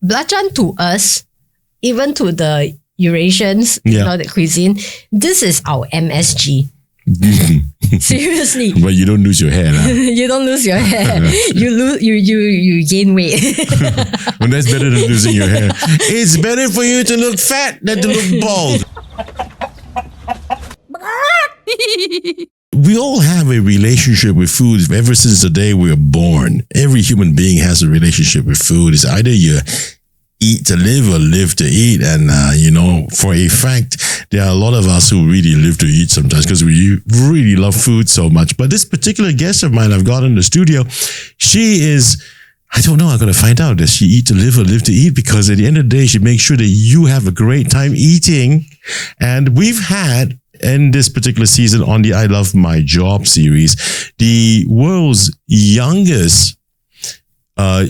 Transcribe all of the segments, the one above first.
belacan to us, even to the Eurasians, the cuisine, this is our MSG. Seriously. But you don't lose your hair. You don't lose your hair. You gain weight. Well, that's better than losing your hair. It's better for you to look fat than to look bald. We all have a relationship with food ever since the day we were born. Every human being has a relationship with food. It's either you eat to live or live to eat. And, for a fact, there are a lot of us who really live to eat sometimes because we really love food so much. But this particular guest of mine I've got in the studio, she is, I don't know, I'm going to find out. Does she eat to live or live to eat? Because at the end of the day, she makes sure that you have a great time eating. And we've had, in this particular season on the I Love My Job series, the world's youngest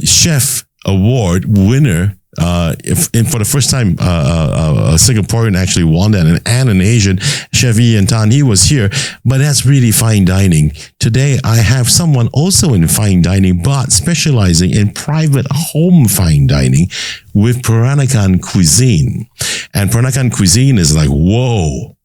chef award winner. And for the first time, a Singaporean actually won that, and an Asian, Chef Ian Tan, he was here. But that's really fine dining. Today, I have someone also in fine dining, but specializing in private home fine dining with Peranakan cuisine. And Peranakan cuisine is like, whoa,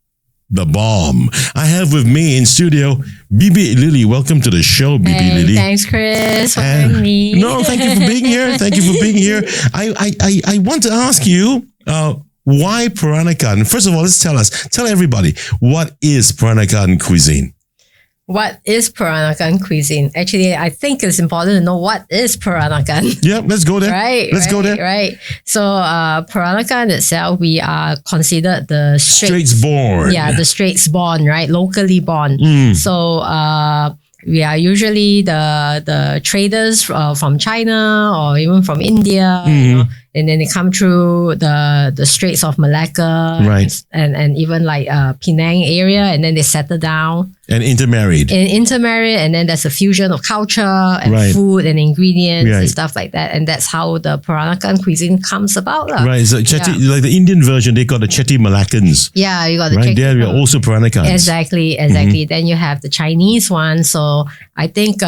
the bomb. I have with me in studio Bibik Lily. Welcome to the show, Bibik Lily. Thanks, Chris, for having me. No, thank you for being here. Thank you for being here. I want to ask you, why Peranakan? First of all, tell everybody, what is Peranakan cuisine? What is Peranakan cuisine? Actually, I think it's important to know what is Peranakan. Yeah, let's go there. Let's go there. Right. So, Peranakan itself, we are considered the Straits born. Yeah, the Straits born, right? Locally born. So, we are usually the traders from China or even from India, and then they come through the Straits of Malacca, right? And even like Penang area, and then they settle down. And intermarried. And then there's a fusion of culture and food and ingredients and stuff like that. And that's how the Peranakan cuisine comes about. Right. So like the Indian version, they got the Chetty Malaccans. Yeah, you got the right there. We are also Peranakans. Exactly. Then you have the Chinese one. So I think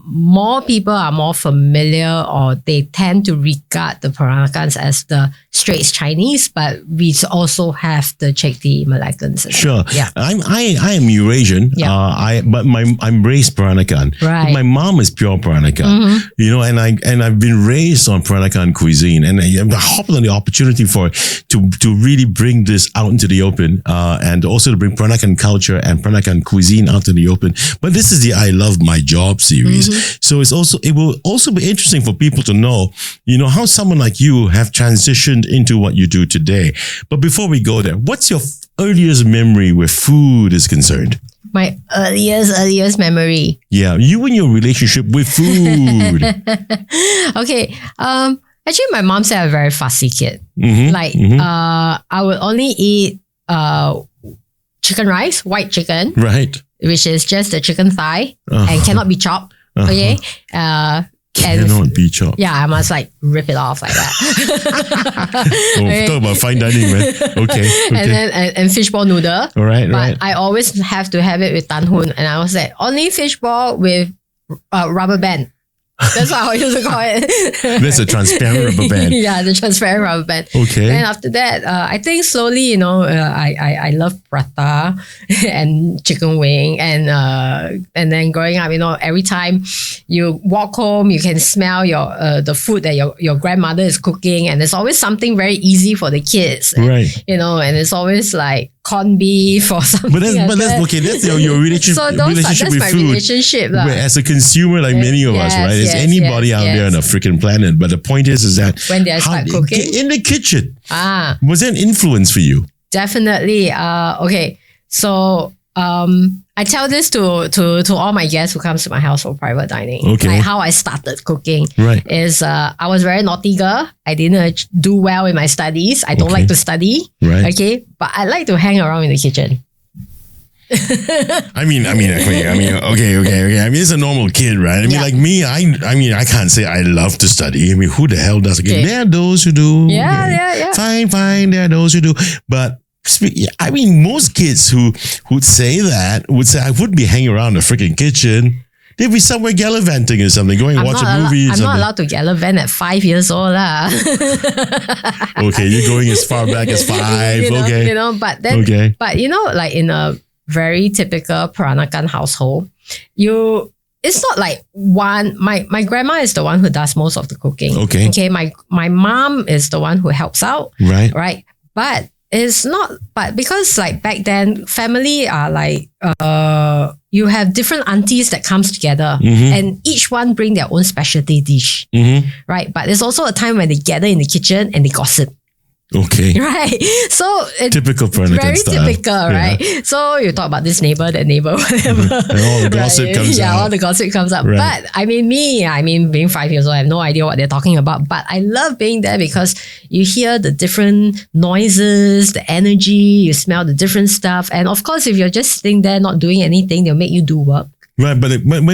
more people are more familiar, or they tend to regard the Peranakans as the Straits Chinese, but we also have the Chetty Malaccans. Sure. Yeah. I am Eurasian. Yeah. I'm raised Peranakan. Right. My mom is pure Peranakan. And I've been raised on Peranakan cuisine, and I'm hopping on the opportunity to really bring this out into the open, and also to bring Peranakan culture and Peranakan cuisine out to the open. But this is the I Love My Job series, so it will also be interesting for people to know, how someone like you have transitioned into what you do today. But before we go there, what's your earliest memory where food is concerned? My earliest memory. Yeah, you and your relationship with food. Okay. Actually, my mom said I'm a very fussy kid. I would only eat chicken rice, white chicken. Right. Which is just the chicken thigh and cannot be chopped. Okay. Cannot be chopped. Yeah, I must rip it off like that. Talk about fine dining, man. Okay. And then and fishball noodle. All right, but I always have to have it with tanhoon, and I was like, only fishball with rubber band. That's how I used to call it. That's a transparent rubber band. Yeah, the transparent rubber band. Okay. Then after that, I think slowly, I love prata and chicken wing, and then growing up, every time you walk home, you can smell the food that your grandmother is cooking, and there's always something very easy for the kids. Right. And it's always like corned beef or something. But that's okay. That's your relationship. So that's with my food. Relationship, where as a consumer, like many of us, right? There's anybody out there on the freaking planet. But the point is that when they start cooking in the kitchen, was there an influence for you? Definitely. Okay. So I tell this to all my guests who comes to my house for private dining. Okay. Like how I started cooking. Right. Is I was very naughty girl. I didn't do well in my studies. I don't like to study. Right. Okay. But I like to hang around in the kitchen. I mean, okay. I mean, it's a normal kid, right? I mean, like me, I can't say I love to study. I mean, who the hell does? Okay. There are those who do. Yeah. Fine. There are those who do. But I mean, most kids who would say I would be hanging around the freaking kitchen. They'd be somewhere gallivanting or something, going watch a movie. I'm not allowed to gallivant at 5 years old. Okay, you're going as far back as 5. Okay. But then, but like in a very typical Peranakan household, it's not like my grandma is the one who does most of the cooking. Okay. My mom is the one who helps out. Right. But it's not, but because like back then, family are like, you have different aunties that comes together and each one bring their own specialty dish. Right. But there's also a time when they gather in the kitchen and they gossip. Okay. Right. So it's typical Peranakan very style. Typical, right? So you talk about this neighbor, that neighbor, whatever. And all the gossip comes out. Yeah, all the gossip comes up. Right. But I mean, being 5 years old, I have no idea what they're talking about. But I love being there because you hear the different noises, the energy, you smell the different stuff. And of course, if you're just sitting there not doing anything, they'll make you do work. Right, but when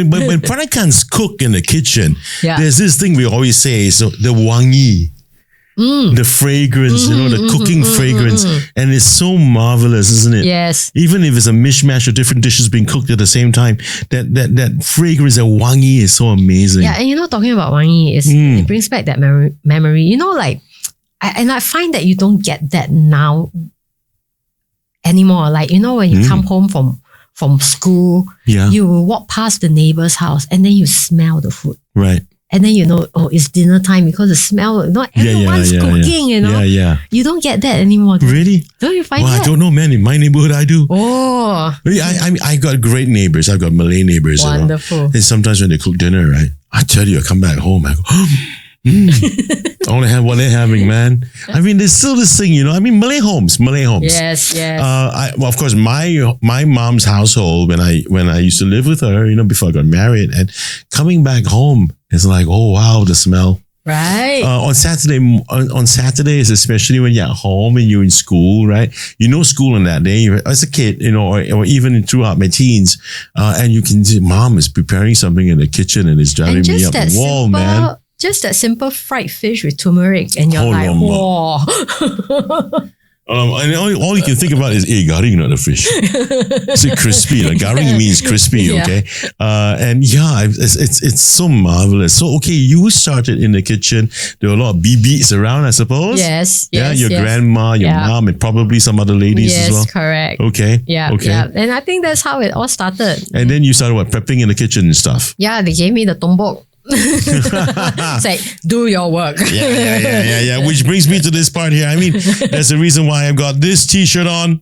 Peranakans cook in the kitchen, there's this thing we always say, so the wangi. The fragrance, the cooking fragrance. And it's so marvelous, isn't it? Yes. Even if it's a mishmash of different dishes being cooked at the same time, that fragrance, that wangi is so amazing. Yeah, and talking about wangi, it brings back that memory. I find that you don't get that now anymore. Like, when you come home from school, you will walk past the neighbor's house and then you smell the food. Right. And then it's dinner time because the smell, not everyone's cooking, You don't get that anymore. Really? Don't you find that? I don't know, man. In my neighborhood, I do. Oh. I got great neighbors. I've got Malay neighbors. Wonderful. And sometimes when they cook dinner, right, I tell you, I come back home, I go, I want to have what they're having, man. I mean, there's still this thing, Malay homes. Yes. Well, of course, my mom's household, when I used to live with her, before I got married, and coming back home, it's like, oh wow, the smell. Right. On Saturdays, especially when you're at home and you're in school, right? School on that day as a kid, or even throughout my teens, and you can see mom is preparing something in the kitchen and it's driving me up the wall, man. Just that simple fried fish with turmeric, and you're like, whoa. And all you can think about is garing, not the fish. It's crispy. Garing means crispy, okay? And it's so marvelous. So, okay, you started in the kitchen. There were a lot of bibiks around, I suppose. Yes. Your grandma, your mom, and probably some other ladies as well. Yes, correct. Okay. Okay. Yeah. And I think that's how it all started. And then you started prepping in the kitchen and stuff. Yeah, they gave me the tombok. It's like, do your work. Yeah. Which brings me to this part here. I mean, that's the reason why I've got this t-shirt on.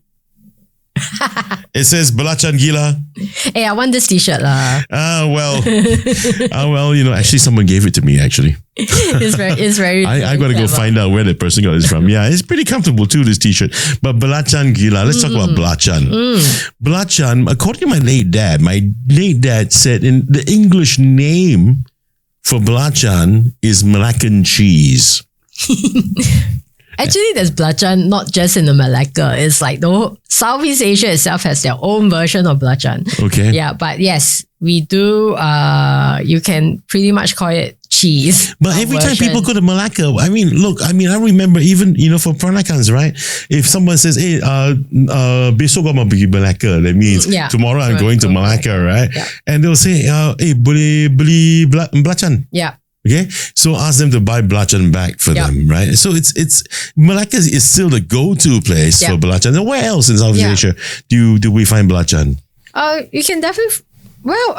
It says Belacan Gila. Hey, I want this t-shirt lah. Actually someone gave it to me actually. It's very I got to go find out where the person got this from. Yeah, it's pretty comfortable too, this t-shirt. But Belacan Gila, let's talk about belacan. Belacan, according to my late dad said in the English name for belacan is Malaccan cheese. Actually, there's belacan not just in the Malacca. It's like the whole Southeast Asia itself has their own version of belacan. Okay. Yeah, but yes, we do. You can pretty much call it cheese. But every time people go to Malacca, I remember even, for Peranakans, right? If someone says, hey, besok I'm going to pergi Malacca, that means tomorrow I'm going to Malacca, right? Yeah. And they'll say, hey, boleh beli belacan? Yeah. Okay, so ask them to buy belacan back for them, right? So it's Malacca is still the go-to place for belacan. And where else in Southeast Asia do we find belacan? You can definitely. Well,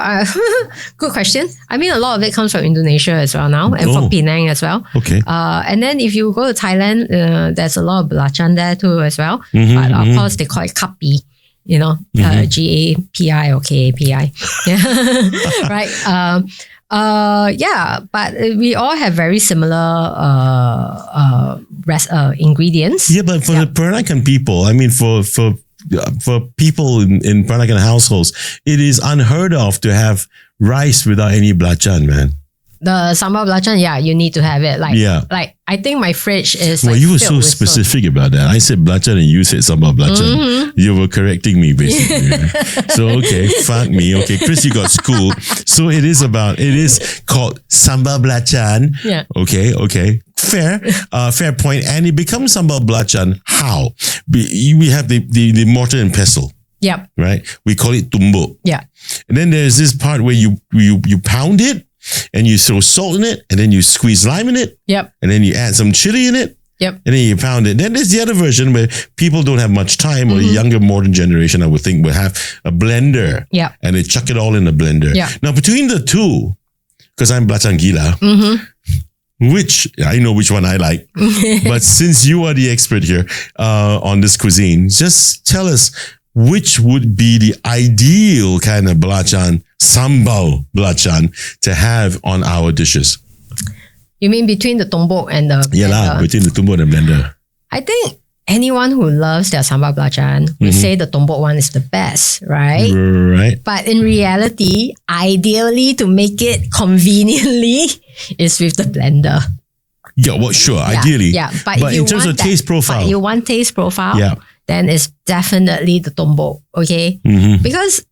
good question. I mean, a lot of it comes from Indonesia as well now, and from Penang as well. Okay. And then if you go to Thailand, there's a lot of belacan there too as well. But of course, they call it kapi. GAPI or KAPI. Right. But we all have very similar ingredients. Yeah, but for the Peranakan people, I mean, for people in Peranakan households, it is unheard of to have rice without any belacan, man. The sambal belacan, you need to have it. Like I think my fridge is. Well, you were so specific about that. I said belacan and you said sambal belacan. You were correcting me basically. Right? So okay, fuck me. Okay, Chris, you got schooled. So it is called sambal belacan. Yeah. Okay. Fair point. And it becomes sambal belacan. How? We have the mortar and pestle. Yep. right? We call it tumbuk. Yeah. And then there's this part where you pound it and you throw salt in it and then you squeeze lime in it Yep. and then you add some chili in it. Yep. And then you pound it. Then there's the other version where people don't have much time, or the younger modern generation, I would think, will have a blender. Yeah. And they chuck it all in the blender. Yeah. Now, between the two, because I'm belacan gila, which I know which one I like, but since you are the expert here on this cuisine, just tell us which would be the ideal kind of belacan, sambal belacan, to have on our dishes. You mean between the tumbuk and the Yeah, lah, blender? between the tumbuk and the blender. I think anyone who loves their sambal belacan would say the tumbuk one is the best, right? Right. But in reality, ideally to make it conveniently is with the blender. Yeah, well, sure, ideally. Yeah, but if in you terms want of taste profile. but you want taste profile, Yeah. then it's definitely the tumbuk, okay? Because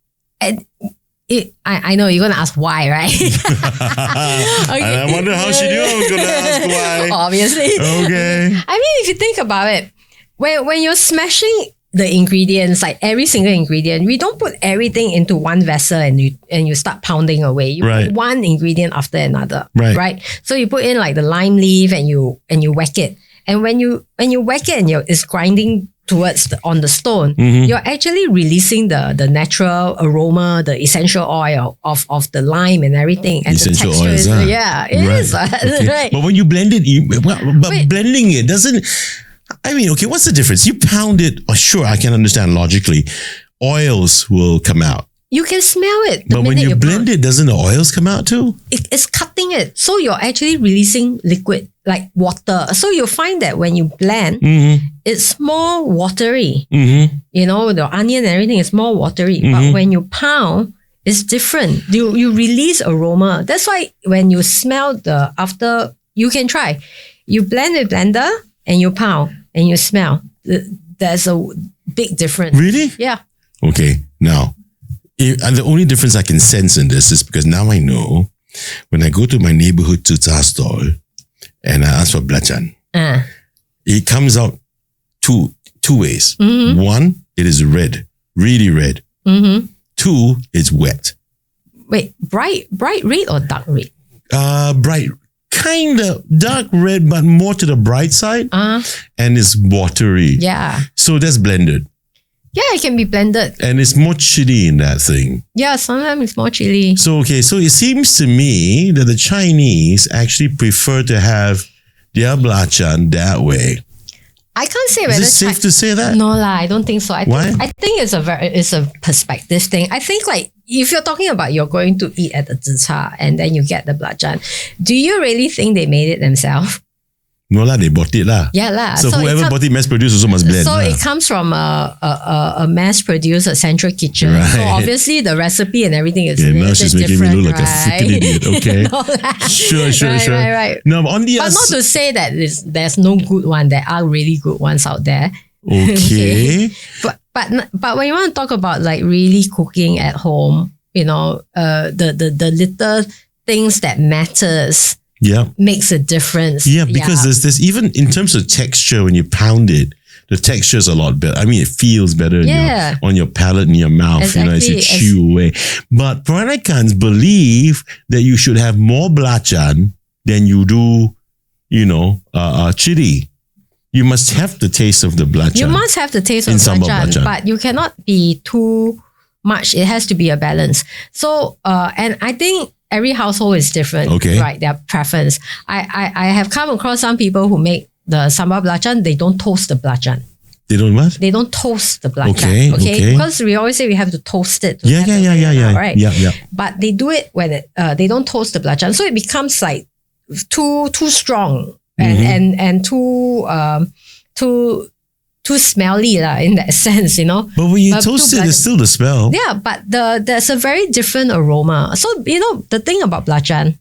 I know you're going to ask why, right? Okay. And I wonder how she knew I was going to ask why. Obviously. Okay. I mean, if you think about it, when you're smashing the ingredients, like every single ingredient, we don't put everything into one vessel and you start pounding away. You Right. put one ingredient after another. Right. So you put in like the lime leaf and you whack it. And when you whack it and it's grinding towards on the stone, you're actually releasing the natural aroma, the essential oil of the lime and everything. And Essential the texture oils, is, yeah, it is. Okay. Right. But when you blend it, Wait. blending it doesn't. I mean, okay, what's the difference? You pound it. Oh, sure, I can understand logically. Oils will come out. You can smell it. But when you blend it, doesn't the oils come out too? It's cutting it. So you're actually releasing liquid like water. So you'll find that when you blend, it's more watery. You know, the onion and everything is more watery. But when you pound, it's different. You release aroma. That's why when you smell after, you can try. You blend with blender and you pound and you smell. There's a big difference. Really? Yeah. Okay, now, and the only difference I can sense in this is because now I know when I go to my neighborhood tzuta stall and I ask for belacan, it comes out two ways. One, it is red, really red. Two, it's wet. Wait, bright red or dark red? Bright, kind of dark red, but more to the bright side. And it's watery. Yeah. So that's blended. Yeah, it can be blended. And it's more chili in that thing. Yeah, sometimes it's more chili. So it seems to me that the Chinese actually prefer to have their belacan that way. I can't say whether Is it safe to say that? No lah, I don't think so. Why? I think it's a perspective thing. I think like if you're talking about you're going to eat at the zicha and then you get the belacan, do you really think they made it themselves? No lah, they bought it lah. Yeah lah. So whoever bought it mass produced also must blend. So lah. it comes from a mass produced central kitchen. Right. So obviously the recipe and everything is Okay, a now little she's bit making me different, look like a freaking idiot. Okay. No lah. Sure. Right. No, on the But other not to say that there's no good one. There are really good ones out there. Okay. But when you want to talk about like really cooking at home, you know, the little things that matters makes a difference. Yeah, because there's even in terms of texture, when you pound it, the texture is a lot better. I mean, it feels better on your palate and your mouth, Exactly. as you chew away. But Peranakans believe that you should have more belacan than you do, chili. You must have the taste of the belacan. You must have the taste of in sambal belacan, but you cannot be too much. It has to be a balance. So, and I think every household is different, right? Their preference. I have come across some people who make the sambal belacan. They don't toast the belacan. They don't what? They don't toast the belacan. Okay. Because we always say we have to toast it. Yeah. Right. Yeah. But they do it when they don't toast the belacan, so it becomes like too strong and too smelly in that sense, But when you toast it, it's still the smell. Yeah, but there's a very different aroma. So, the thing about belacan,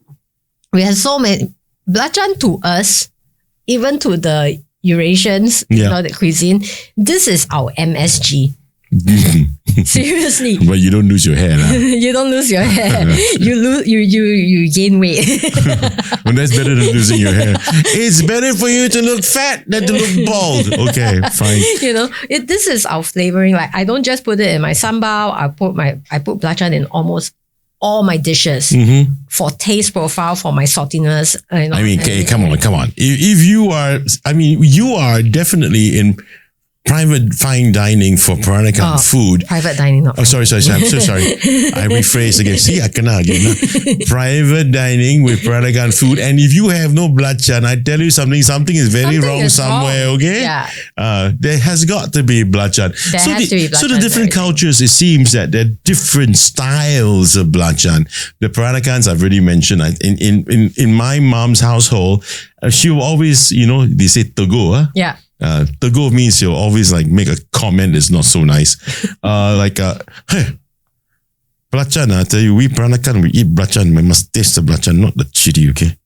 we have so many, belacan to us, even to the Eurasians, the cuisine, this is our MSG. Seriously. But you don't lose your hair. Huh? You don't lose your hair. You gain weight. Well, that's better than losing your hair. It's better for you to look fat than to look bald. Okay, fine. This is our flavoring. Like, I don't just put it in my sambal. I put belacan in almost all my dishes for taste profile, for my saltiness. Come on. If you are definitely in private fine dining for Peranakan food. Private dining, not. Oh, sorry. I'm so sorry. I rephrased again. See, I cannot again. Private dining with Peranakan food. And if you have no belacan, I tell you something is very wrong somewhere, okay? Yeah. There has got to be belacan. So the different cultures, it seems that there are different styles of belacan. The Peranakans I've already mentioned. In my mom's household, she will always, they say tego. Yeah. Tego means she'll always make a comment that's not so nice. Hey, belacan, I tell you, we Peranakan, we eat belacan. We must taste the belacan, not the chili, okay?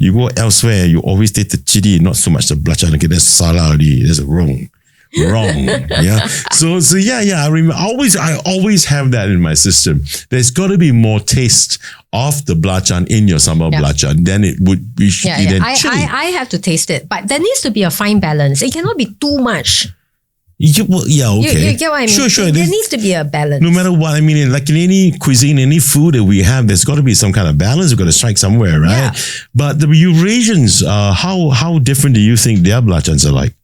You go elsewhere, you always taste the chili, not so much the belacan. Okay, that's salah already. That's wrong. Yeah. So yeah. I always have that in my system. There's got to be more taste of the belacan in your sambal belacan than it would be chili. I have to taste it, but there needs to be a fine balance. It cannot be too much. Okay. You get what I mean? Sure. There needs to be a balance. No matter what, like in any cuisine, any food that we have, there's got to be some kind of balance. We've got to strike somewhere, right? Yeah. But the Eurasians, how different do you think their belacans are like?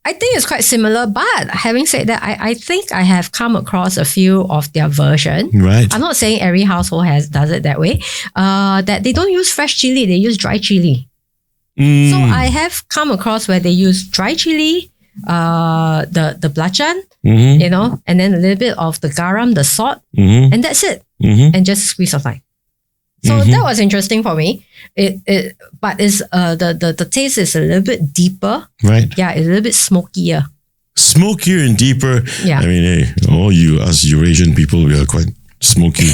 I think it's quite similar, but having said that, I think I have come across a few of their version. Right. I'm not saying every household does it that way. That they don't use fresh chili, they use dry chili. So I have come across where they use dry chili, the belacan, and then a little bit of the garam, the salt, and that's it. And just squeeze of lime. So that was interesting for me. But it's the taste is a little bit deeper. Right. Yeah, it's a little bit smokier. Smokier and deeper. Yeah. All us Eurasian people, we are quite smoky.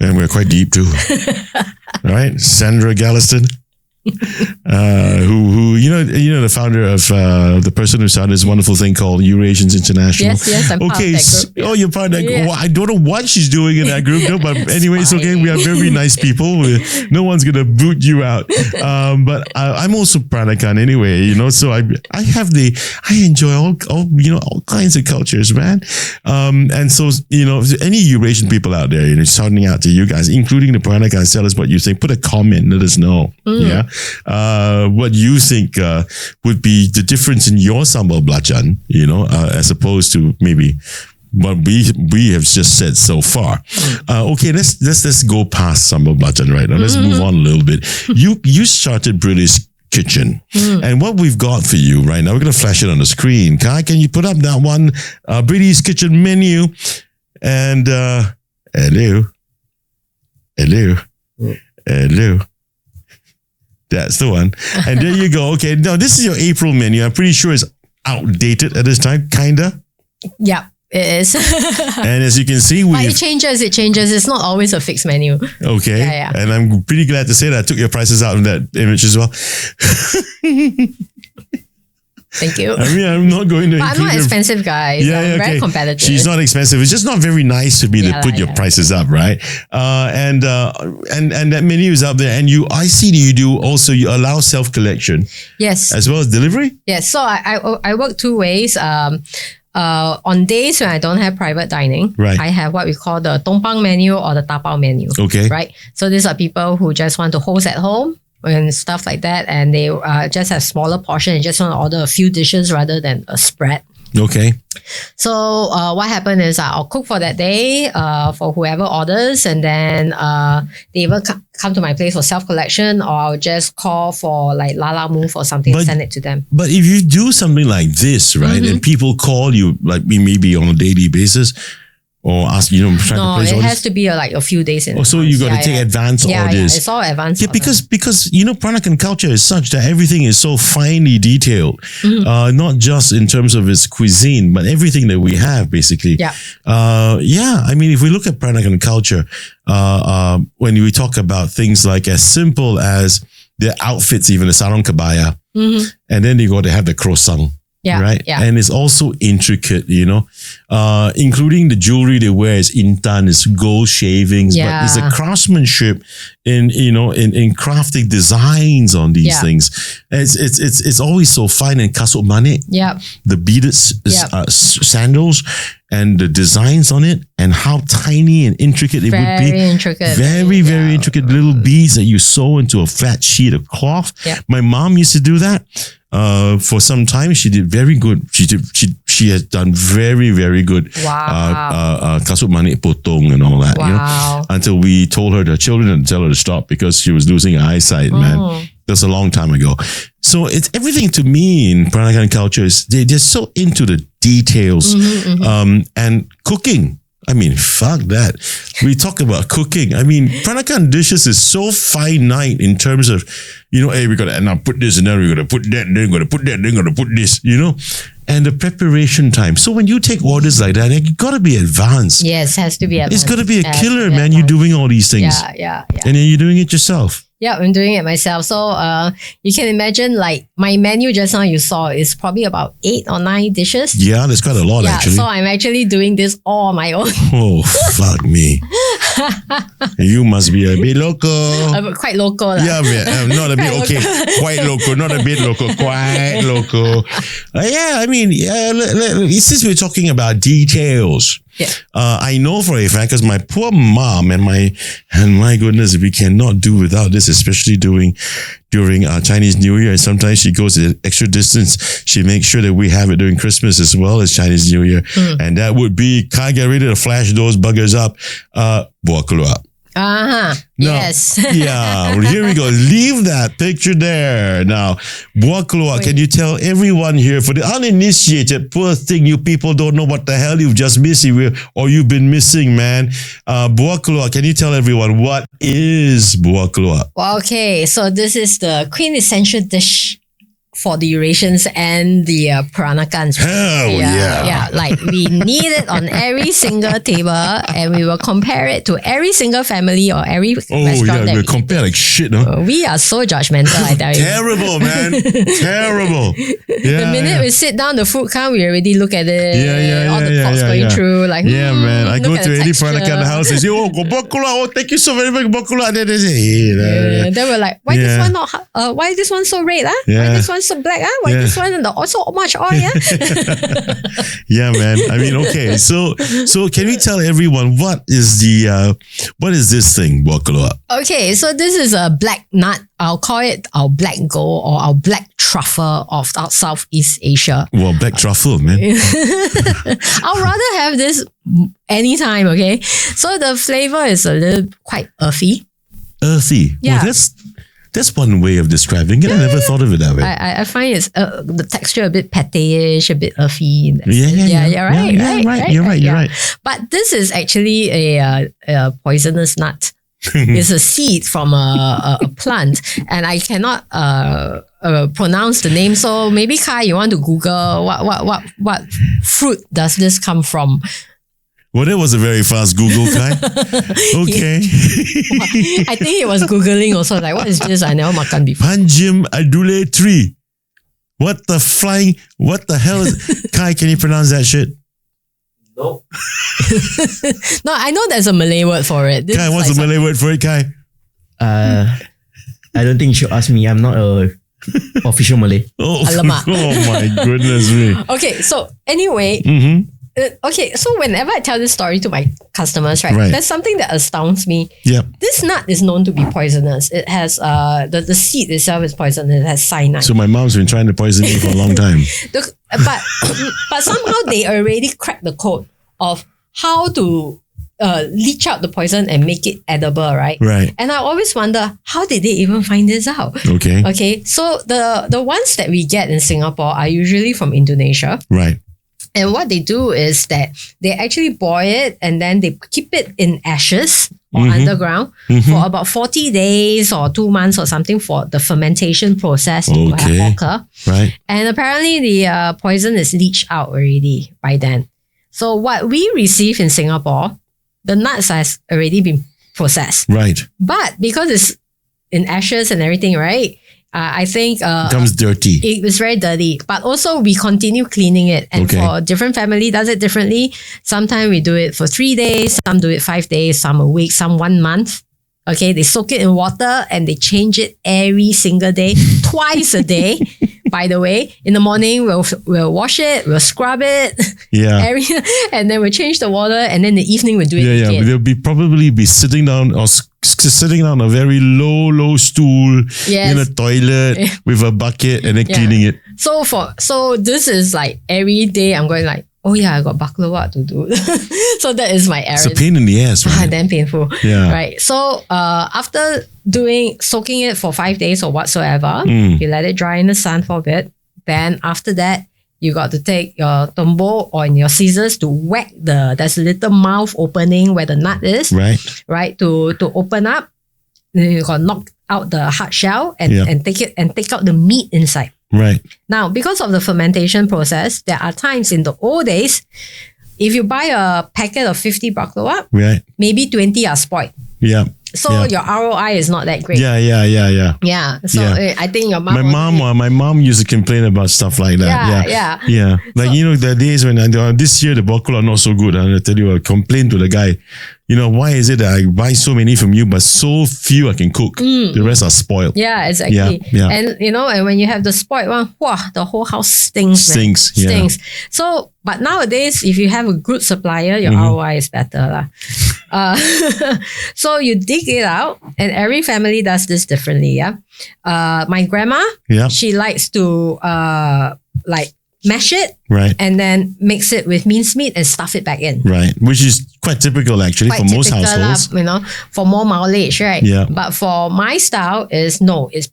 And we're quite deep too. All right. Sandra Galliston. Who the founder of the person who started this wonderful thing called Eurasians International. Yes, I'm part of that group. Oh, you're part of that group. Yeah. Well, I don't know what she's doing in that group, but anyway, it's okay. We are very nice people. No one's gonna boot you out. But I'm also Peranakan anyway, so I enjoy all kinds of cultures, man. And so any Eurasian people out there, shouting out to you guys, including the Peranakan, tell us what you think. Put a comment, let us know. Yeah. What you think would be the difference in your sambal belacan, as opposed to maybe what we have just said so far. Okay, let's go past sambal belacan right now. Let's move on a little bit. You started Brily's Kitchen, and what we've got for you right now, we're going to flash it on the screen. Kai, can you put up that one Brily's Kitchen menu? And hello. That's the one. And there you go. Okay. Now, this is your April menu. I'm pretty sure it's outdated at this time, kinda. Yeah, it is. And as you can see, but it changes. It's not always a fixed menu. Okay. Yeah. And I'm pretty glad to say that I took your prices out in that image as well. Thank you. I'm not going to. But I'm not expensive, guys. I'm very competitive. She's not expensive. It's just not very nice to me to put your prices up, right? And that menu is up there. And I see that you allow self-collection. Yes. As well as delivery? Yes. So I work two ways. On days when I don't have private dining, right, I have what we call the Tompang menu or the Tapao menu. Okay. Right. So these are people who just want to host at home and stuff like that, and they just have smaller portion and just want to order a few dishes rather than a spread. Okay. So what happened is I'll cook for that day for whoever orders, and then they either come to my place for self-collection, or I'll just call for like Lala Move or something and send it to them. But if you do something like this, right, and people call you like maybe on a daily basis, or ask, trying to place orders? No, it has to be like a few days in advance. So you got to take advance orders. Yeah, it's all advance orders. Because Peranakan culture is such that everything is so finely detailed, not just in terms of its cuisine, but everything that we have basically. Yeah. I mean, if we look at Peranakan culture, when we talk about things like as simple as their outfits, even the sarong kabaya, and then they got to have the croissant. Yeah, right? yeah. And it's also intricate, including the jewelry they wear is intan, it's gold shavings, but it's a craftsmanship in crafting designs on these things. It's always so fine. And kasut manik, the beaded sandals and the designs on it and how tiny and intricate it would be. Very intricate. Very, very intricate little beads that you sew into a flat sheet of cloth. Yeah. My mom used to do that. For some time, she did very good. She has done very, very good. Wow. Kasut manik potong and all that. Wow. Until we told her, the children, and tell her to stop because she was losing her eyesight, man. That's a long time ago. So it's everything to me in Peranakan culture is they're so into the details. And cooking. I mean, fuck that. We talk about cooking. I mean, Peranakan dishes is so finite in terms of, hey, we got to now put this and then we're going to put that and then we're going to put that and then we're going to put this, and the preparation time. So when you take orders like that, you got to be advanced. Yes, has to be advanced. It's got to be a killer, man. You're doing all these things. Yeah. And then you're doing it yourself. Yeah, I'm doing it myself. So you can imagine like my menu just now you saw is probably about 8 or 9 dishes. Yeah, that's quite a lot actually. So I'm actually doing this all on my own. Oh, fuck me. You must be a bit local. Quite local. Yeah, man. Not a bit, okay. Quite local, not a bit local, quite local. Since we're talking about details, I know for a fact because my poor mom and my goodness, we cannot do without this, especially during Chinese New Year. And sometimes she goes the extra distance. She makes sure that we have it during Christmas as well as Chinese New Year. And that would be, can't get ready to flash those buggers up. Buah keluak. Yes. Yeah. Well, here we go. Leave that picture there. Now, buah keluak, can you tell everyone here, for the uninitiated, poor thing, you people don't know what the hell you've just missed or you've been missing, man. Buah keluak, can you tell everyone what is buah keluak? Well, okay, so this is the quintessential dish for the Eurasians and the Peranakans. Hell yeah. Yeah, like we need it on every single table and we will compare it to every single family or every restaurant. We'll compare like shit, no? We are so judgmental, I tell you. Terrible, man. Terrible. The minute we sit down, the food come, we already look at it. All the thoughts going through. Like, man. I go to any Peranakan house and say, go buah keluak. Oh, thank you so very much, buah keluak. And then they say, Then we're like, why this one not? Why is this one so red? Why this one so black? Why this one also much oil? Yeah, man. I mean, okay. So can we tell everyone what is this thing, buah keluak? Okay, so this is a black nut. I'll call it our black gold or our black truffle of Southeast Asia. Well, black truffle, man. I'll rather have this anytime, okay? So the flavor is a little quite earthy. Earthy? Yeah. Well, that's one way of describing it. I never thought of it that way. I find it's the texture a bit pate-ish, a bit earthy. Right. You're right. But this is actually a poisonous nut. It's a seed from a plant, and I cannot pronounce the name. So maybe Kai, you want to Google what fruit does this come from? Well, that was a very fast Google, Kai. Okay. I think he was Googling also, like, what is this? I never makan before. Panjim adule tree. What the hell is... Kai, can you pronounce that shit? No. No, I know there's a Malay word for it. Kai, what's the Malay word for it, Kai? I don't think you should ask me. I'm not a official Malay. Oh, Alamak. Oh my goodness me. Okay, so anyway... okay, so whenever I tell this story to my customers, right, there's something that astounds me. Yep. This nut is known to be poisonous. It has the seed itself is poisonous. It has cyanide. So my mom's been trying to poison me for a long time. But somehow they already cracked the code of how to leach out the poison and make it edible, right? Right. And I always wonder, how did they even find this out? Okay. So the ones that we get in Singapore are usually from Indonesia. Right. And what they do is that they actually boil it and then they keep it in ashes or underground for about 40 days or 2 months or something for the fermentation process to occur. Right. And apparently the poison is leached out already by then. So what we receive in Singapore, the nuts has already been processed. Right. But because it's in ashes and everything, right? I think Becomes dirty. it was very dirty. But also we continue cleaning it. And Okay. for different family does it differently. Sometimes we do it for 3 days, some do it 5 days, some a week, some 1 month. Okay, they soak it in water and they change it every single day, twice a day. By the way, in the morning we'll wash it, we'll scrub it, Yeah. and then we'll change the water, and then the evening we'll do it Yeah. again. They'll probably be sitting down or sitting on a very low stool Yes. in a toilet with a bucket and then Yeah. cleaning it. So this is like every day I'm going like, oh yeah, I got baklava to do. So that is my It's a errand. pain in the ass, right? Damn painful. Yeah. Right. So after soaking it for 5 days or whatsoever, you let it dry in the sun for a bit. Then after that, you got to take your tombo or your scissors to whack there's a little mouth opening where the nut is, Right. to open up. Then you got to knock out the hard shell and take out the meat inside. Right. Now, because of the fermentation process, there are times in the old days, if you buy a packet of 50 baklava, Right. maybe 20 are spoiled. Yeah. So Yeah. your ROI is not that great. Yeah. Yeah. So Yeah. I think your mom. My mom used to complain about stuff like that. Yeah. Like, the days when this year the baklava are not so good. And I tell you, I complained to the guy, why is it that I buy so many from you, but so few I can cook? The rest are spoiled. Yeah, exactly. Yeah. And and when you have the spoiled one, the whole house stinks. Man. Stinks, yeah. Stinks. So, but nowadays, if you have a good supplier, your ROI is better lah. So you dig it out, and every family does this differently. Yeah. My grandma, she likes to mash it, Right. and then mix it with mincemeat and stuff it back in. Right. Which is quite typical actually for most households. For more mileage, right? Yeah. But for my style it's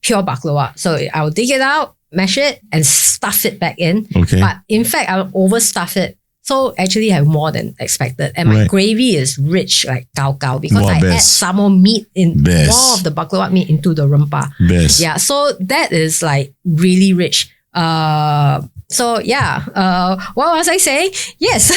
pure baklava. So I'll dig it out, mash it, and stuff it back in. Okay. But in fact, I'll overstuff it. So actually I have more than expected. And my Right. gravy is rich, like gao because Wow, I add best. some more meat Best. more of the baklava meat into the rempah. Best. Yeah. So that is like really rich. What was I saying? Yes.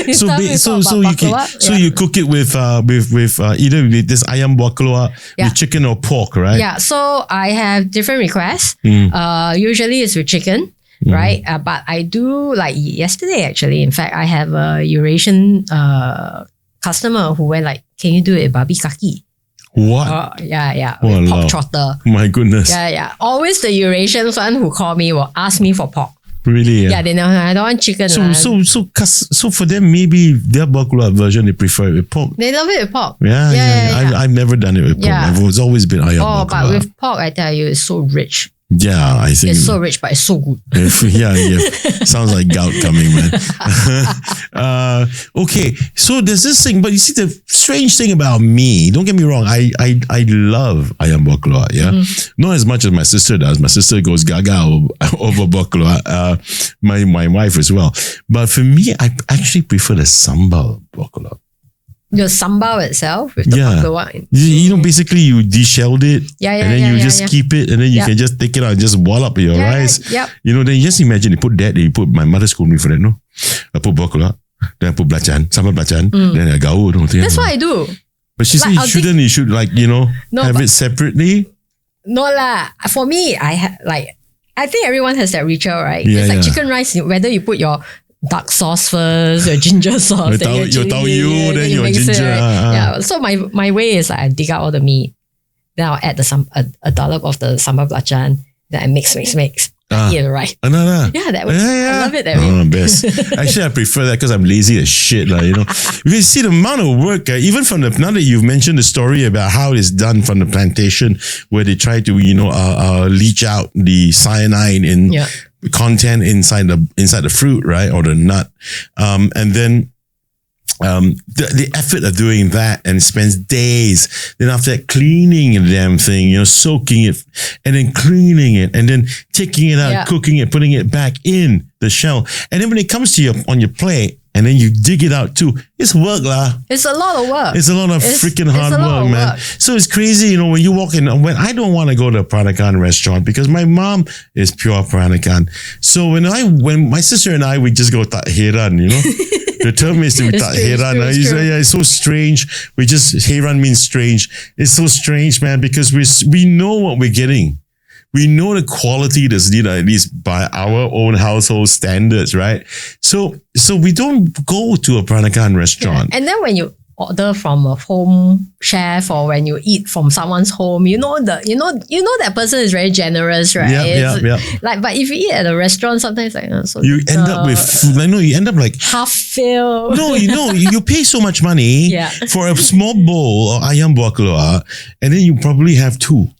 You cook it with either with this ayam baklava with chicken or pork, right? Yeah, so I have different requests. Usually it's with chicken, right? But I do like yesterday actually. In fact, I have a Eurasian customer who went like, "Can you do it babi kaki?" What? With pork trotter. My goodness. Yeah. Always the Eurasians one who call me will ask me for pork. Really? Yeah, they know I don't want chicken. So for them, maybe their baklava version they prefer it with pork. They love it with pork. Yeah. I've never done it with pork. Yeah. It's always been ayam baklava. But with pork, I tell you, it's so rich. Yeah, I think It's so rich, but it's so good. yeah. Sounds like gout coming, man. Okay, so there's this thing, but you see the strange thing about me, don't get me wrong, I love ayam baklava, yeah? Not as much as my sister does. My sister goes gaga over baklava, my wife as well. But for me, I actually prefer the sambal baklava. The sambal itself with the baklava. Basically you deshelled it and then you just keep it and then you can just take it out and just wallop your rice. Yep. Then just imagine you put that, my mother scolded me for that, no? I put baklava, then I put belacan, sambal belacan, then I gaul. That's what I do. But she said you shouldn't, you should have it separately. No lah. For me, I think everyone has that ritual, right? It's like chicken rice, whether you put your dark sauce first, your ginger sauce, then your chili, then your mix ginger. it, right? Yeah. So my way is I dig out all the meat, then I'll add a dollop of the sambal belacan, then I mix. I eat it right. Another. Yeah, that way. I love it that way. Best. Actually, I prefer that because I'm lazy as shit. You see the amount of work, even from now that you've mentioned the story about how it's done from the plantation where they try to, leach out the cyanide in content inside the fruit, right? Or the nut. And then the effort of doing that and spends days. Then after that, cleaning the damn thing, soaking it and then cleaning it and then taking it out, cooking it, putting it back in the shell. And then when it comes to on your plate and then you dig it out too, it's work lah. It's a lot of work. It's a lot of freaking hard work, man. So it's crazy, when you walk in, when I don't want to go to a Peranakan restaurant because my mom is pure Peranakan. So when my sister and I, we just go tak heran, The term is to tak heran. It's so strange. Heran means strange. It's so strange, man, because we know what we're getting. We know the quality that's needed, at least by our own household standards, right? So we don't go to a Peranakan restaurant. And then when you order from a home chef or when you eat from someone's home, you know that person is very generous, right? Yeah. Like, but if you eat at a restaurant, sometimes like so You end up with food. I know you end up like half filled. No, you pay so much money for a small bowl of ayam buah keluak, and then you probably have two.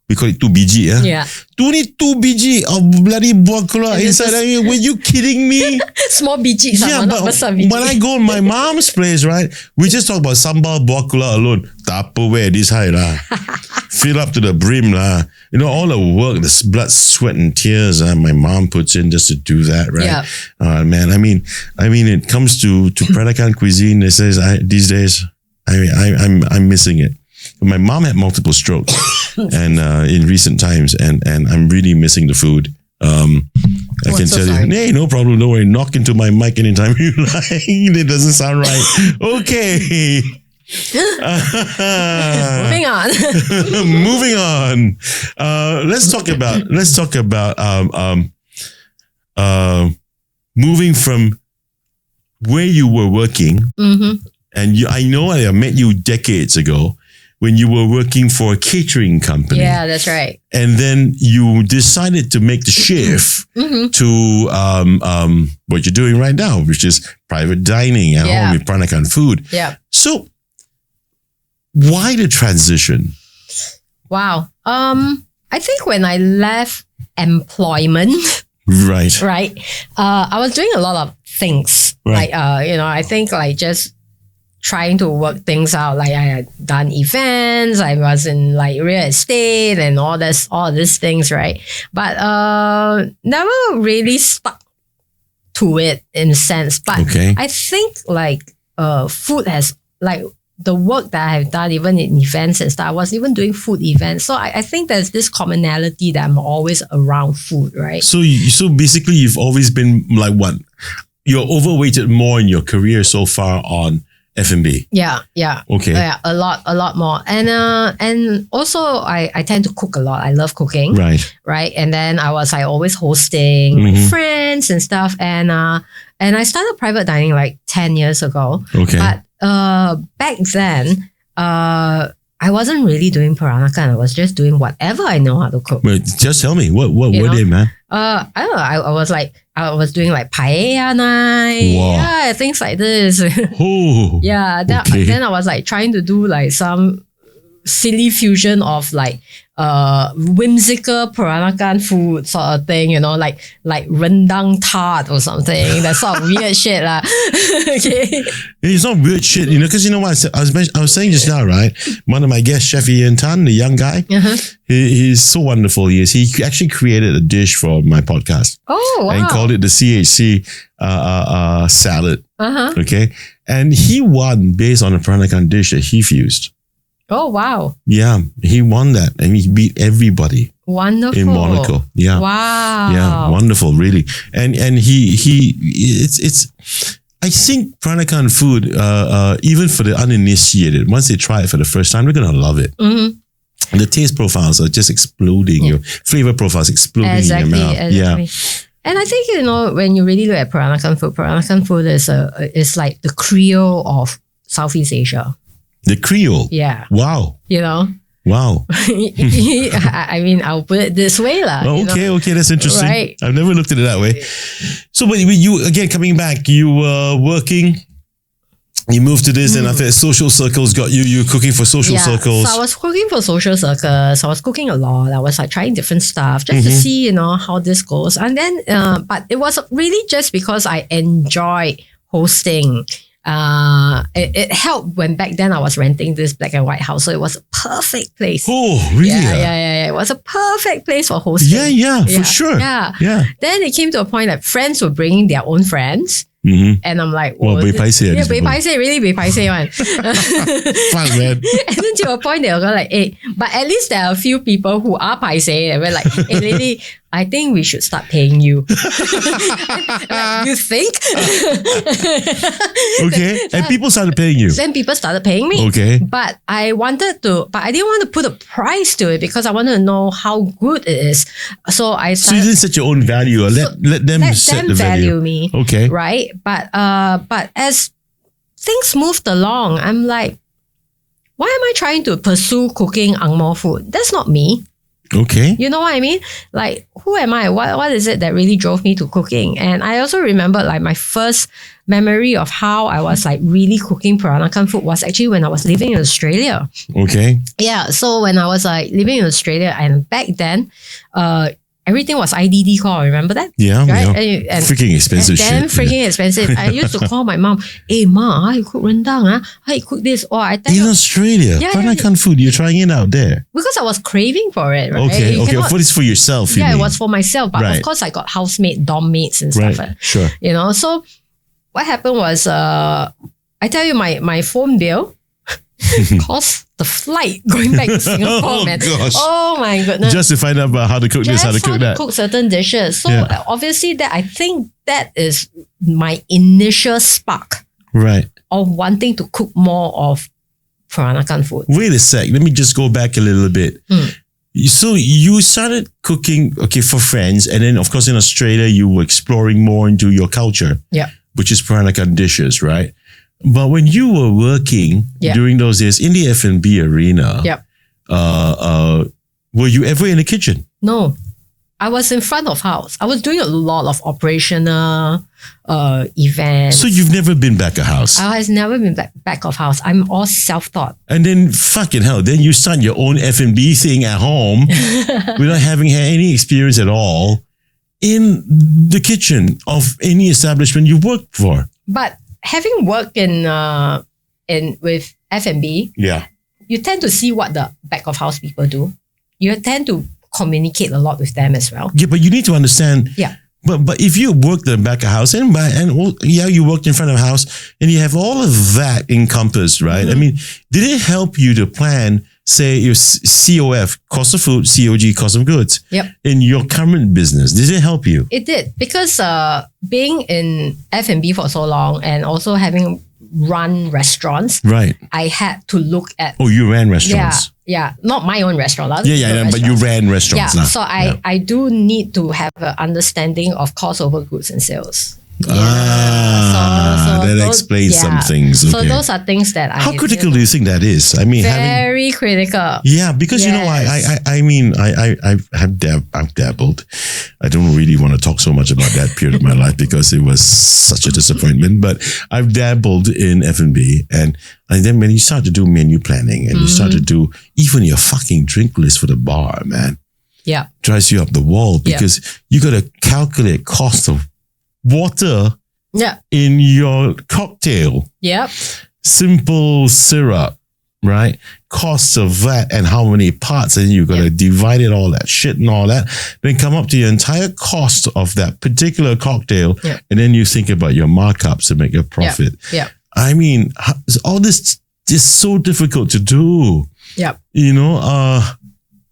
We call it 2 biji, yeah? Yeah. 2 biji of bloody buah keluak inside. I mean, were you kidding me? Small biji. Yeah, but when I go to my mom's place, right, we just talk about sambal buah keluak alone. Tupperware this high lah. Fill up to the brim lah. You know, all the work, the blood, sweat and tears my mom puts in just to do that, right? Yeah. Man, I mean, it comes to Peranakan cuisine. It says these days, I'm missing it. My mom had multiple strokes and in recent times, and I'm really missing the food. I can tell you, hey, no problem, don't worry. Knock into my mic anytime you like. It doesn't sound right. Okay. Moving on. Moving on. Let's talk about moving from where you were working, and I know I met you decades ago when you were working for a catering company. Yeah, that's right. And then you decided to make the shift to what you're doing right now, which is private dining at home with Peranakan food. Yeah. So why the transition? Wow. I think when I left employment, right, I was doing a lot of things. Right. Like, I think like just trying to work things out. Like I had done events, I was in like real estate and all these things, right? But never really stuck to it in a sense. But I think like food has like the work that I've done even in events and stuff, I was even doing food events. So I think there's this commonality that I'm always around food, right? So basically you've always been like what? You're overweighted more in your career so far on F&B. Yeah. Okay. Yeah, a lot more. And also I tend to cook a lot. I love cooking. Right. And then I was always hosting my friends and stuff. And I started private dining like 10 years ago. Okay. But back then, I wasn't really doing Peranakan. I was just doing whatever I know how to cook. But just tell me, what were they, man? I don't know. I was doing like paella night. Wow. Yeah, things like this. Oh. Yeah. Then I was like trying to do like some silly fusion of like whimsical Peranakan food sort of thing, like rendang tart or something. That sort of weird shit lah. Okay. It's not weird shit, because you know what I was saying just now, right? One of my guests, Chef Ian Tan, the young guy, he's so wonderful. He actually created a dish for my podcast. Oh, wow. And called it the CHC salad. Okay. And he won based on a Peranakan dish that he fused. Oh, wow. Yeah, he won that and he beat everybody. Wonderful. In Monaco. Yeah. Wow. Yeah, wonderful, really. And it's I think Peranakan food, even for the uninitiated, once they try it for the first time, they're going to love it. The taste profiles are just exploding. Your flavor profiles exploding in your mouth. Exactly. Yeah. And I think, when you really look at Peranakan food is like the Creole of Southeast Asia. The Creole? Yeah. Wow. Wow. I mean, I'll put it this way lah. Okay, that's interesting. Right. I've never looked at it that way. So, but you, again, coming back, you were working, you moved to this, and after that, social circles got you cooking for social circles. So I was cooking for social circles. I was cooking a lot. I was like trying different stuff just to see, how this goes. And then, but it was really just because I enjoyed hosting. It helped when back then I was renting this black and white house, so it was a perfect place. Oh, really? Yeah. It was a perfect place for hosting. Yeah, for sure. Yeah. Then it came to a point that friends were bringing their own friends. And I'm like, Bei paiseh. Yeah, bei paiseh, really bei paiseh one. Fuck, man. And then to a point they were like, hey, but at least there are a few people who are paiseh. They were like, hey lady, I think we should start paying you. Like, you think? Okay. And people started paying you. Then people started paying me. Okay. But I didn't want to put a price to it because I wanted to know how good it is. So I So you started, didn't set your own value or let them set the value. me. Okay. Right? But as things moved along, I'm like, why am I trying to pursue cooking Ang Moh food? That's not me. Okay. You know what I mean? Like, who am I? What is it that really drove me to cooking? And I also remember like my first memory of how I was like really cooking Peranakan food was actually when I was living in Australia. Okay. Yeah. So when I was like living in Australia, and back then, everything was IDD call. Remember that? Yeah. Right? Yeah. And Freaking expensive damn shit. freaking expensive. I used to call my mom, hey ma, you cook rendang, I cook this. Or I tell In you, Australia, Yeah, Peranakan food, you're trying it out there. because I was craving for it, right? Okay. You Okay. cannot- For this for yourself. You yeah, it mean. was for myself. But Right. of course I got housemate, dorm mates and Right. stuff. Sure. You know, so what happened was, I tell you, my phone bill cost the flight going back to Singapore, Oh, man. gosh. Oh my goodness. Just to find out about how to cook this, how to Just cook that. cook certain dishes. So Yeah. obviously that I think that is my initial spark Right. of wanting to cook more of Peranakan food. Wait a sec. Let me just go back a little bit. So you started cooking, okay, for friends. And then, of course, in Australia, you were exploring more into your culture. Yeah. Which is Peranakan dishes, right? But when you were working Yeah. during those days in the F&B arena, Yep. were you ever in the kitchen? No, I was in front of house. I was doing a lot of operational events. So you've never been back a house. I has never been back of house. I'm all self-taught. And then fucking hell, then you start your own F&B thing at home without having had any experience at all in the kitchen of any establishment you worked for. But having worked in with F&B, Yeah. you tend to see what the back of house people do. You tend to communicate a lot with them as well. Yeah, but you need to understand. Yeah. But if you worked in the back of house and you worked in front of house and you have all of that encompassed, right? I mean, did it help you to plan, say, your COF, cost of food, COG, cost of goods, Yep. in your current business? Did it help you? It did, because being in F&B for so long and also having run restaurants, Right. I had to look at Oh, you ran restaurants. yeah, not my own restaurant. But you ran restaurants. Yeah, lah. so I do need to have an understanding of cost over goods and sales. That those- explains some things. So Okay. those are things that How critical do you think that is? I mean, very critical. yeah, because you know, Yes. I've dabbled. I don't really want to talk so much about that period of my life because it was such a disappointment. But I've dabbled in F&B, and then when you start to do menu planning and you start to do even your fucking drink list for the bar, man, Yeah. drives you up the wall because you got to calculate cost of water Yeah. in your cocktail. Yep. Simple syrup, right? Costs of that and how many parts, and you got to divide it, all that shit and all that, then come up to your entire cost of that particular cocktail, and then you think about your markups to make a profit. Yeah. I mean, all this is so difficult to do. Yep. You know,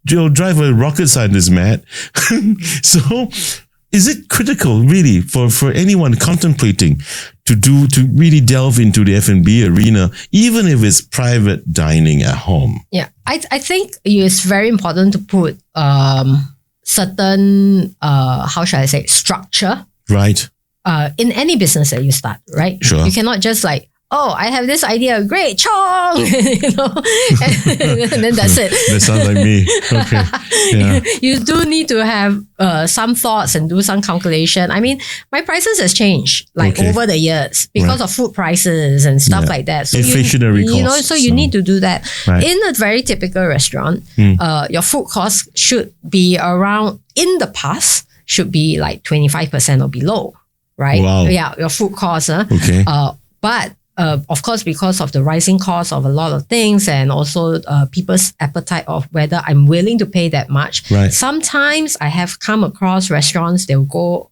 you'll drive a rocket scientist, Matt. So is it critical really for anyone contemplating to really delve into the F&B arena, even if it's private dining at home? Yeah. I think it's very important to put certain how should I say, structure Right. in any business that you start, right? Sure. You cannot just like, oh, I have this idea, great, chong, you know, and then that's it. That sounds like me. Okay. Yeah. You do need to have some thoughts and do some calculation. I mean, my prices has changed like over the years because of food prices and stuff like that. So Inflationary you know, costs, so you need to do that. Right. In a very typical restaurant, your food cost should be around, in the past, should be like 25% or below, right? Wow. Yeah, your food cost. Okay. But of course, because of the rising cost of a lot of things and also people's appetite of whether I'm willing to pay that much. Right. Sometimes I have come across restaurants, they'll go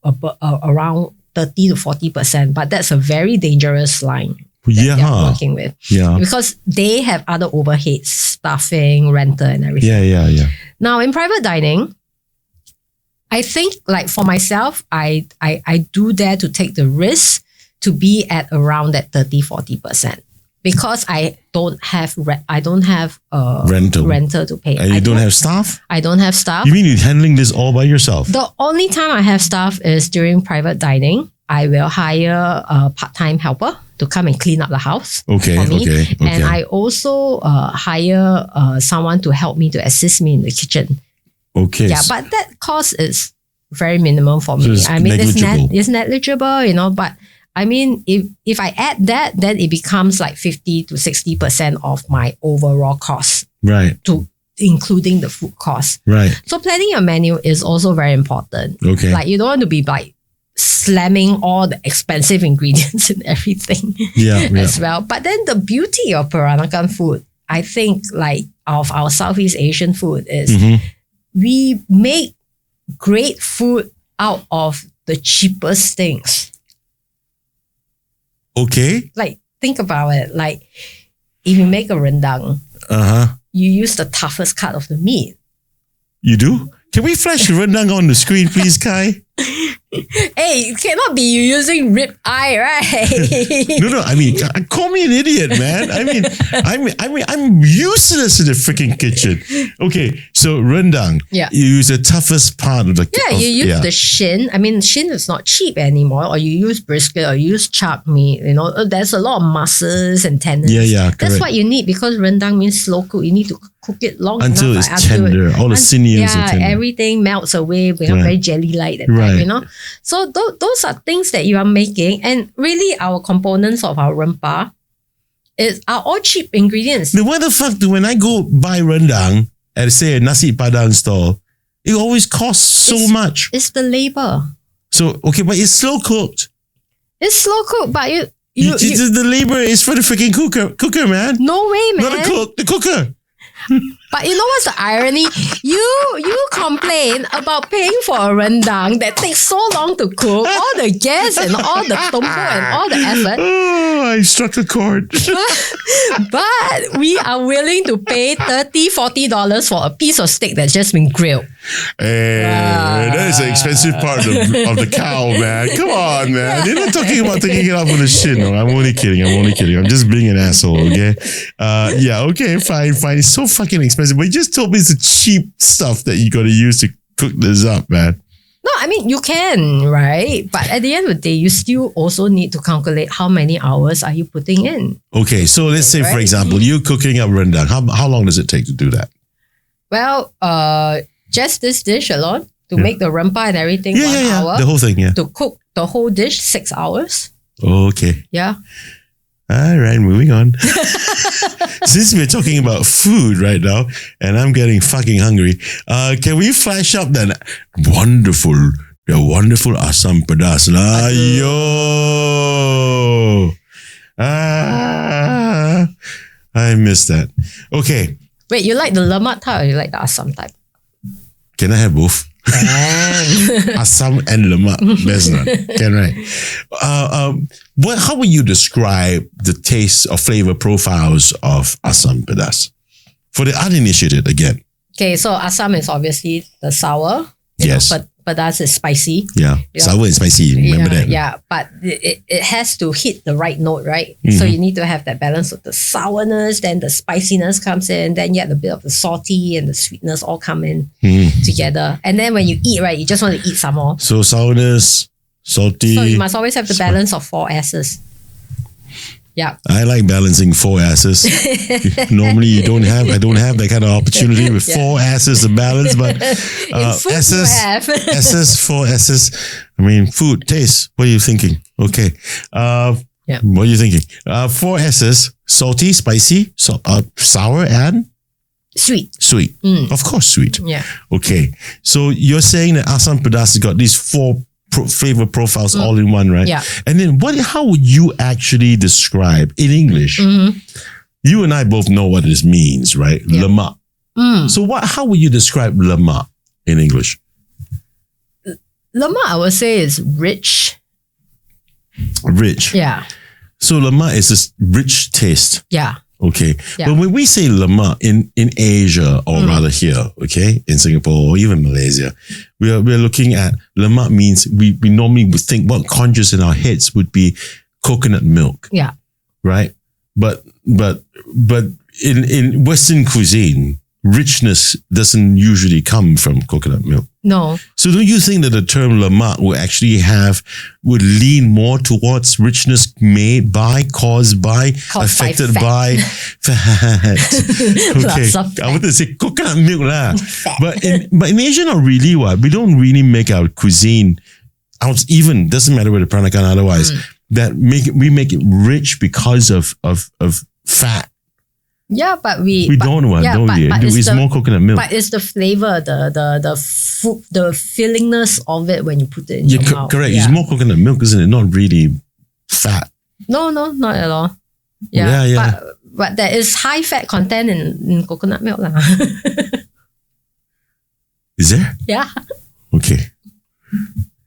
around 30 to 40%, but that's a very dangerous line that they're working with. Yeah. Because they have other overheads, staffing, rental and everything. Yeah. Now, in private dining, I think like for myself, I do dare to take the risk to be at around that 30-40%. Because I don't have rental to pay. And you don't have staff? I don't have staff. You mean you're handling this all by yourself? The only time I have staff is during private dining. I will hire a part-time helper to come and clean up the house for me. And I also hire someone to help me to assist me in the kitchen. Okay. Yeah, but that cost is very minimum for So me. it's negligible. It's negligible, but I mean, if I add that, then it becomes like 50 to 60% of my overall cost. Right. Including the food cost. Right. So planning your menu is also very important. Okay. Like you don't want to be like slamming all the expensive ingredients and everything as well. But then the beauty of Peranakan food, I think like of our Southeast Asian food is we make great food out of the cheapest things. Okay. Like think about it. Like if you make a rendang, you use the toughest cut of the meat. You do? Can we flash the rendang on the screen, please, Kai? Hey, it cannot be you using rib eye, right? No. I mean, call me an idiot, man. I'm useless in the freaking kitchen. Okay, so rendang. Yeah. You use the toughest part of the. Yeah, you use the shin. I mean, shin is not cheap anymore. Or you use brisket, or you use chuck meat. There's a lot of muscles and tendons. Yeah. That's correct. what you need because rendang means slow cook. You need to cook it long Until enough. it's tender. All the sinews are tender. Everything melts away. Become very jelly-like. So those are things that you are making, and really our components of our rempah are all cheap ingredients. Then why the fuck do when I go buy rendang at say a nasi padang store, it always costs so much? It's the labor. So okay, but it's slow cooked. It's slow cooked, but the labor is for the freaking cooker, man. No way, man. Not the cook, the cooker. But you know what's the irony? You complain about paying for a rendang that takes so long to cook, all the gas and all the tumpu and all the effort. Oh, I struck a chord. But we are willing to pay $30-40 for a piece of steak that's just been grilled. Hey, that is the expensive part of the cow, man. Come on, man. You're not talking about taking it off with the shit. No, I'm only kidding. I'm just being an asshole, okay? Okay, fine. It's so fucking expensive. But you just told me it's the cheap stuff that you got to use to cook this up, man. No, I mean, you can, right? But at the end of the day, you still also need to calculate how many hours are you putting in. Okay, so let's say, for example, you're cooking up rendang. How long does it take to do that? Well, just this dish alone, to make the rempah and everything, 1 hour. The whole thing, yeah. To cook the whole dish, 6 hours. Okay. Yeah. All right, moving on. Since we're talking about food right now, and I'm getting fucking hungry, can we flash up that wonderful asam pedas? I missed that. Okay. Wait, you like the lemak type or you like the asam type? Can I have both? Asam and lemak. That's not. Can right. How would you describe the taste or flavor profiles of asam pedas? For the uninitiated again. Okay, so asam is obviously the sour. Yes. But pedas is spicy. Yeah. Sour and spicy. Remember that? Yeah, but it has to hit the right note, right? So you need to have that balance of the sourness, then the spiciness comes in, then you have a bit of the salty and the sweetness all come in together. And then when you eat, right, you just want to eat some more. So sourness, salty. So you must always have the balance of 4 S's. Yeah. I like balancing 4 asses. Normally I don't have that kind of opportunity with 4 asses to balance, but S's, S's, 4 S's. I mean, food, taste. What are you thinking? Okay. What are you thinking? 4 S's, salty, spicy, sour and? Sweet. Sweet. Of course, sweet. Yeah. Okay. So you're saying that asam pedas has got these 4 flavor profiles all in one, right? Yeah. And then how would you actually describe in English? You and I both know what this means, right? Yeah. Lemak. So how would you describe lemak in English? Lemak, I would say, is rich. Rich. Yeah. So lemak is this rich taste. Yeah. Okay. Yeah. But when we say lemak in Asia, or rather here, okay, in Singapore or even Malaysia, we're looking at lemak means we normally would think what conjures in our heads would be coconut milk. Yeah. Right? But in Western cuisine, richness doesn't usually come from coconut milk. No. So don't you think that the term lemak would lean more towards richness caused by, affected by fat? Okay. Lots of fat. I want to say coconut milk lah. But in Asia, not really what. We don't really make our cuisine out even, doesn't matter whether Peranakan or otherwise, we make it rich because of fat. Yeah, but We don't want, don't we? It's more coconut milk. But it's the flavor, the food, the fillingness of it when you put it in your mouth. Correct. Yeah. It's more coconut milk, isn't it? Not really fat. No, not at all. Yeah. But there is high fat content in coconut milk lah. Is there? Yeah. Okay.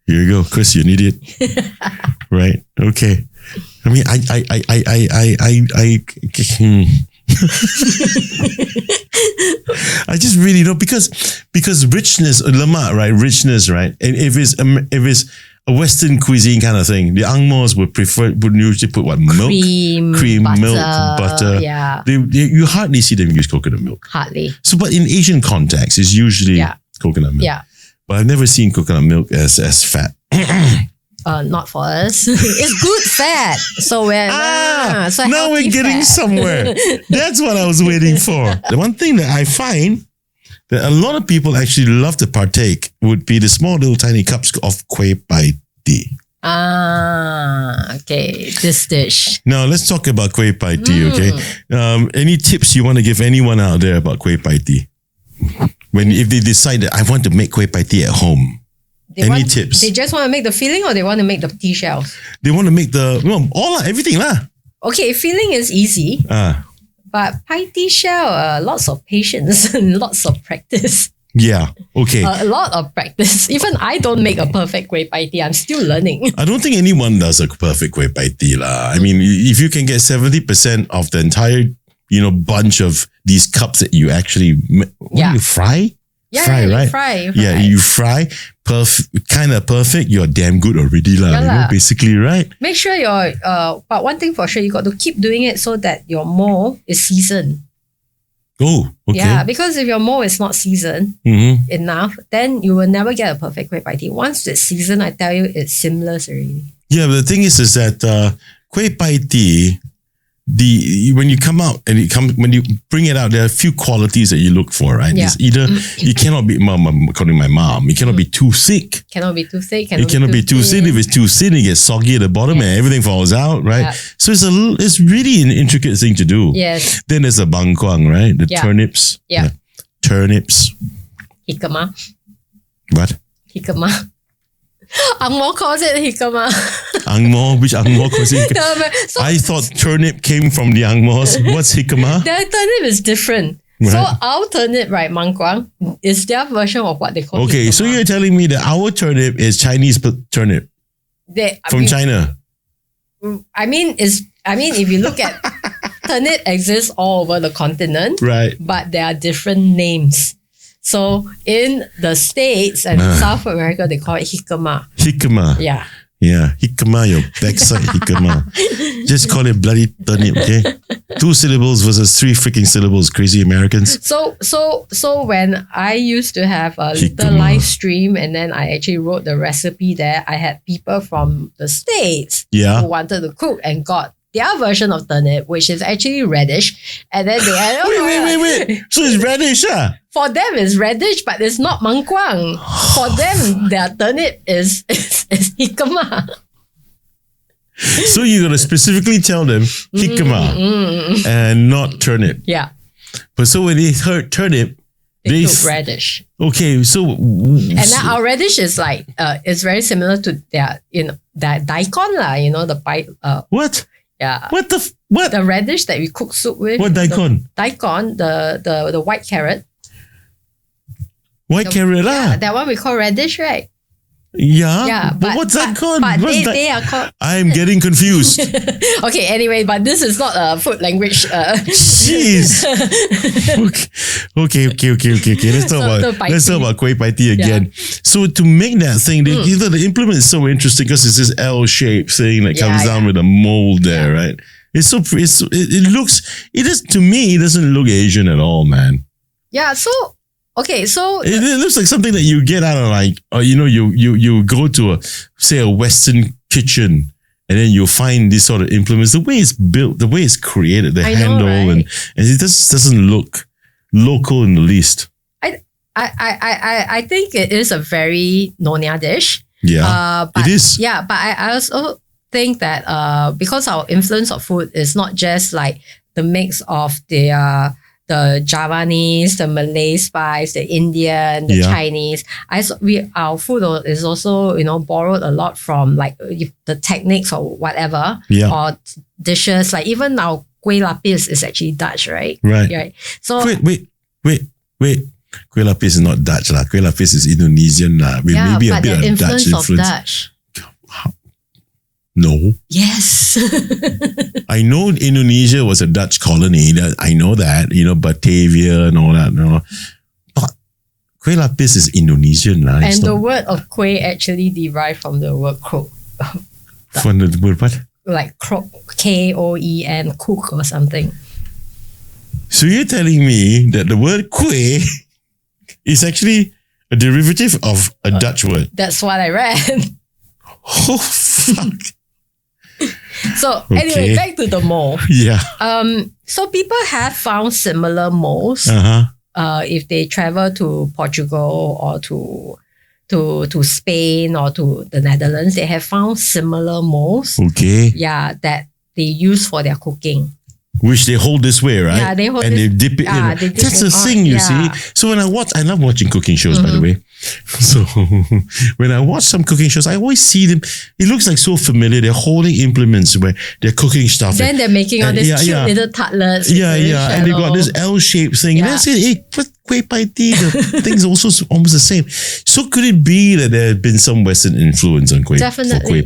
Here you go, Chris. You're an idiot, right? Okay. I mean, I just really don't because richness, lemak, right? Richness, right? And if it's a Western cuisine kind of thing, the Angmos would usually put what, milk, cream, butter, milk, butter. Yeah, you hardly see them use coconut milk. hardly. So, but in Asian context, it's usually coconut milk. Yeah, But I've never seen coconut milk as fat. not for us. It's good fat. So we're so now we're getting fat. somewhere. That's what I was waiting for. The one thing that I find that a lot of people actually love to partake would be the small little tiny cups of Kueh Pie Tee. Okay. This dish. Now let's talk about Kueh Pie Tee, okay? Any tips you want to give anyone out there about Kueh Pie Tee? If they decide that I want to make Kueh Pie Tee at home, any tips? They just want to make the filling, or they want to make the tea shells? They want to make everything lah. Okay, filling is easy. But pie tea shell, lots of patience and lots of practice. Yeah, okay. A lot of practice. Even I don't make a perfect kueh pie tea. I'm still learning. I don't think anyone does a perfect Kueh Pie Tee lah. I mean, if you can get 70% of the entire, bunch of these cups that you actually, you fry? Yeah, fry, you right? fry. Yeah, you fry, kind of perfect. You're damn good already lah. Basically, right? Make sure but one thing for sure, you got to keep doing it so that your mold is seasoned. Oh, okay. Yeah, because if your mold is not seasoned enough, then you will never get a perfect kueh pie tea. Once it's seasoned, I tell you, it's seamless already. Yeah, but the thing is that Kueh Pie Tee, when you come out and when you bring it out, there are a few qualities that you look for, right? Yeah. It's either you cannot be, according to my mom, you cannot be too thick. Cannot be too thick. It cannot be too thin. If it's too thin, it gets soggy at the bottom and everything falls out, right? Yeah. So it's really an intricate thing to do. Yes. Then there's the bangkwang, right? The turnips. Yeah. Turnips. Jicama. What? Jicama. Angmo calls it jicama. Angmo? Which Angmo calls it? So I thought turnip came from the Angmos. What's jicama? their turnip is different. Right. So our turnip, right, mangkwang, is their version of what they call Okay, jicama. so you're telling me that our turnip is Chinese turnip from China? I mean, if you look at turnip exists all over the continent, Right. but there are different names. So in the States and South America, they call it jicama. Jicama. Yeah. Yeah, jicama, your backside jicama. Just call it bloody turnip, okay? 2 syllables versus 3 freaking syllables, crazy Americans. So when I used to have a little Jicama. live stream and then I actually wrote the recipe there, I had people from the States Yeah. who wanted to cook and got their version of turnip, which is actually radish. And then they had, Wait. So it's radish, For them, it's radish, but it's not mangkwang. For them, their turnip is jicama. So you're going to specifically tell them jicama and not turnip. Yeah. But so when they heard turnip, They took radish. Okay, so... And then our radish is like, it's very similar to their, that daikon lah, the pie. What? Yeah. What the... What? The radish that we cook soup with. What daikon? Daikon, the white carrot. White carrot lah. That one we call radish, right? Yeah, but what's that called? But What's that? they are called. I'm getting confused. Okay, anyway, but this is not a food language. Jeez. Okay. Let's talk about Kueh Pie Tee again. So to make that thing, the implement is so interesting because it's this L-shaped thing that comes down with a mold there, right? It's so to me, it doesn't look Asian at all, man. Yeah, so okay, so it looks like something that you get out of you go to a Western kitchen and then you find these sort of implements. The way it's built, the way it's created, the handle, and it just doesn't look local in the least. I think it is a very Nyonya dish. Yeah, but, it is. Yeah, but I also think that because our influence of food is not just like the mix of the Javanese, the Malay spice, the Indian, the Chinese. Our food is also borrowed a lot from like the techniques or whatever, or dishes. Like even our kueh lapis is actually Dutch, right? Right. So wait. Kueh lapis is not Dutch lah. Kueh lapis is Indonesian lah. Maybe a bit of Dutch influence. Of Dutch. No. Yes. I know Indonesia was a Dutch colony. I know that, Batavia and all that. But kueh lapis is Indonesian. And the word of kueh actually derived from the word crook. From the word what? Like crook, Koen, cook or something. So you're telling me that the word kueh is actually a derivative of a Dutch word? That's what I read. Oh, fuck. So anyway, back to the mold. Yeah. So people have found similar molds. If they travel to Portugal or to Spain or to the Netherlands, they have found similar molds. Okay. Yeah, that they use for their cooking. Which they hold this way, right? Yeah, they hold and this, they dip it in. That's the thing, you see. So when I love watching cooking shows, by the way. So when I watch some cooking shows, I always see them. It looks like so familiar. They're holding implements where they're cooking stuff. Then they're making all these cute little tartlets. Yeah. And they got this L-shaped thing. Yeah. And I say, hey, Kueh Pie Tee, the thing's also almost the same. So could it be that there had been some Western influence on Kueh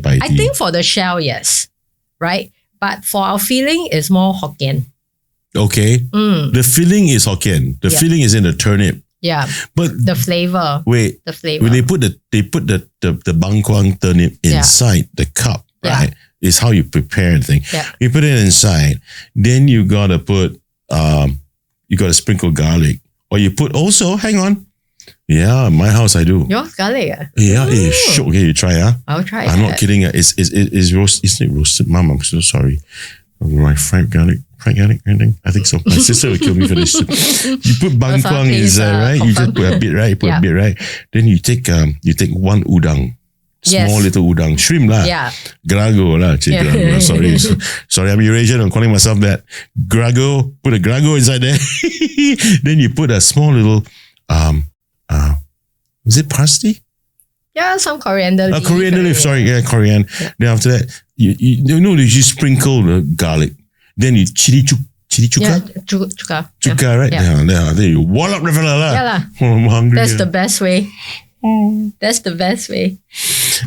Pie Tee? I think for the shell, yes. Right? But for our filling, it's more Hokkien. Okay. The filling is Hokkien. The filling is in the turnip. Yeah. But the flavor. Wait. The flavor. When they put the bangkwang turnip inside the cup, right? Is how you prepare the thing. Yeah. You put it inside. Then you gotta put sprinkle garlic. Or you put also, hang on. Yeah, my house I do. Yours garlic? Yeah, it's shook. Okay, you try, I'll try. I'm not kidding. It's roasted. Isn't it roasted? Mom, I'm so sorry. My fried garlic, anything? I think so. My sister will kill me for this. You put bangkwang inside, right? You just put a bit, right? Put a bit, right? Then you take one udang. Small little udang. Shrimp lah. Yeah. Grago lah. Grago. Sorry, I'm Eurasian. I'm calling myself that. Grago. Put a grago inside there. Then you put a small little is it parsley? Yeah, some coriander leaf. Coriander leaf, sorry. Yeah, coriander. Yeah. Then after that, you sprinkle the garlic. Then you chili chuka. Yeah, chuka. Right? Yeah. Then you wall up the fella lah. Yeah lah. Oh, I'm hungry. That's the best way. That's the best way.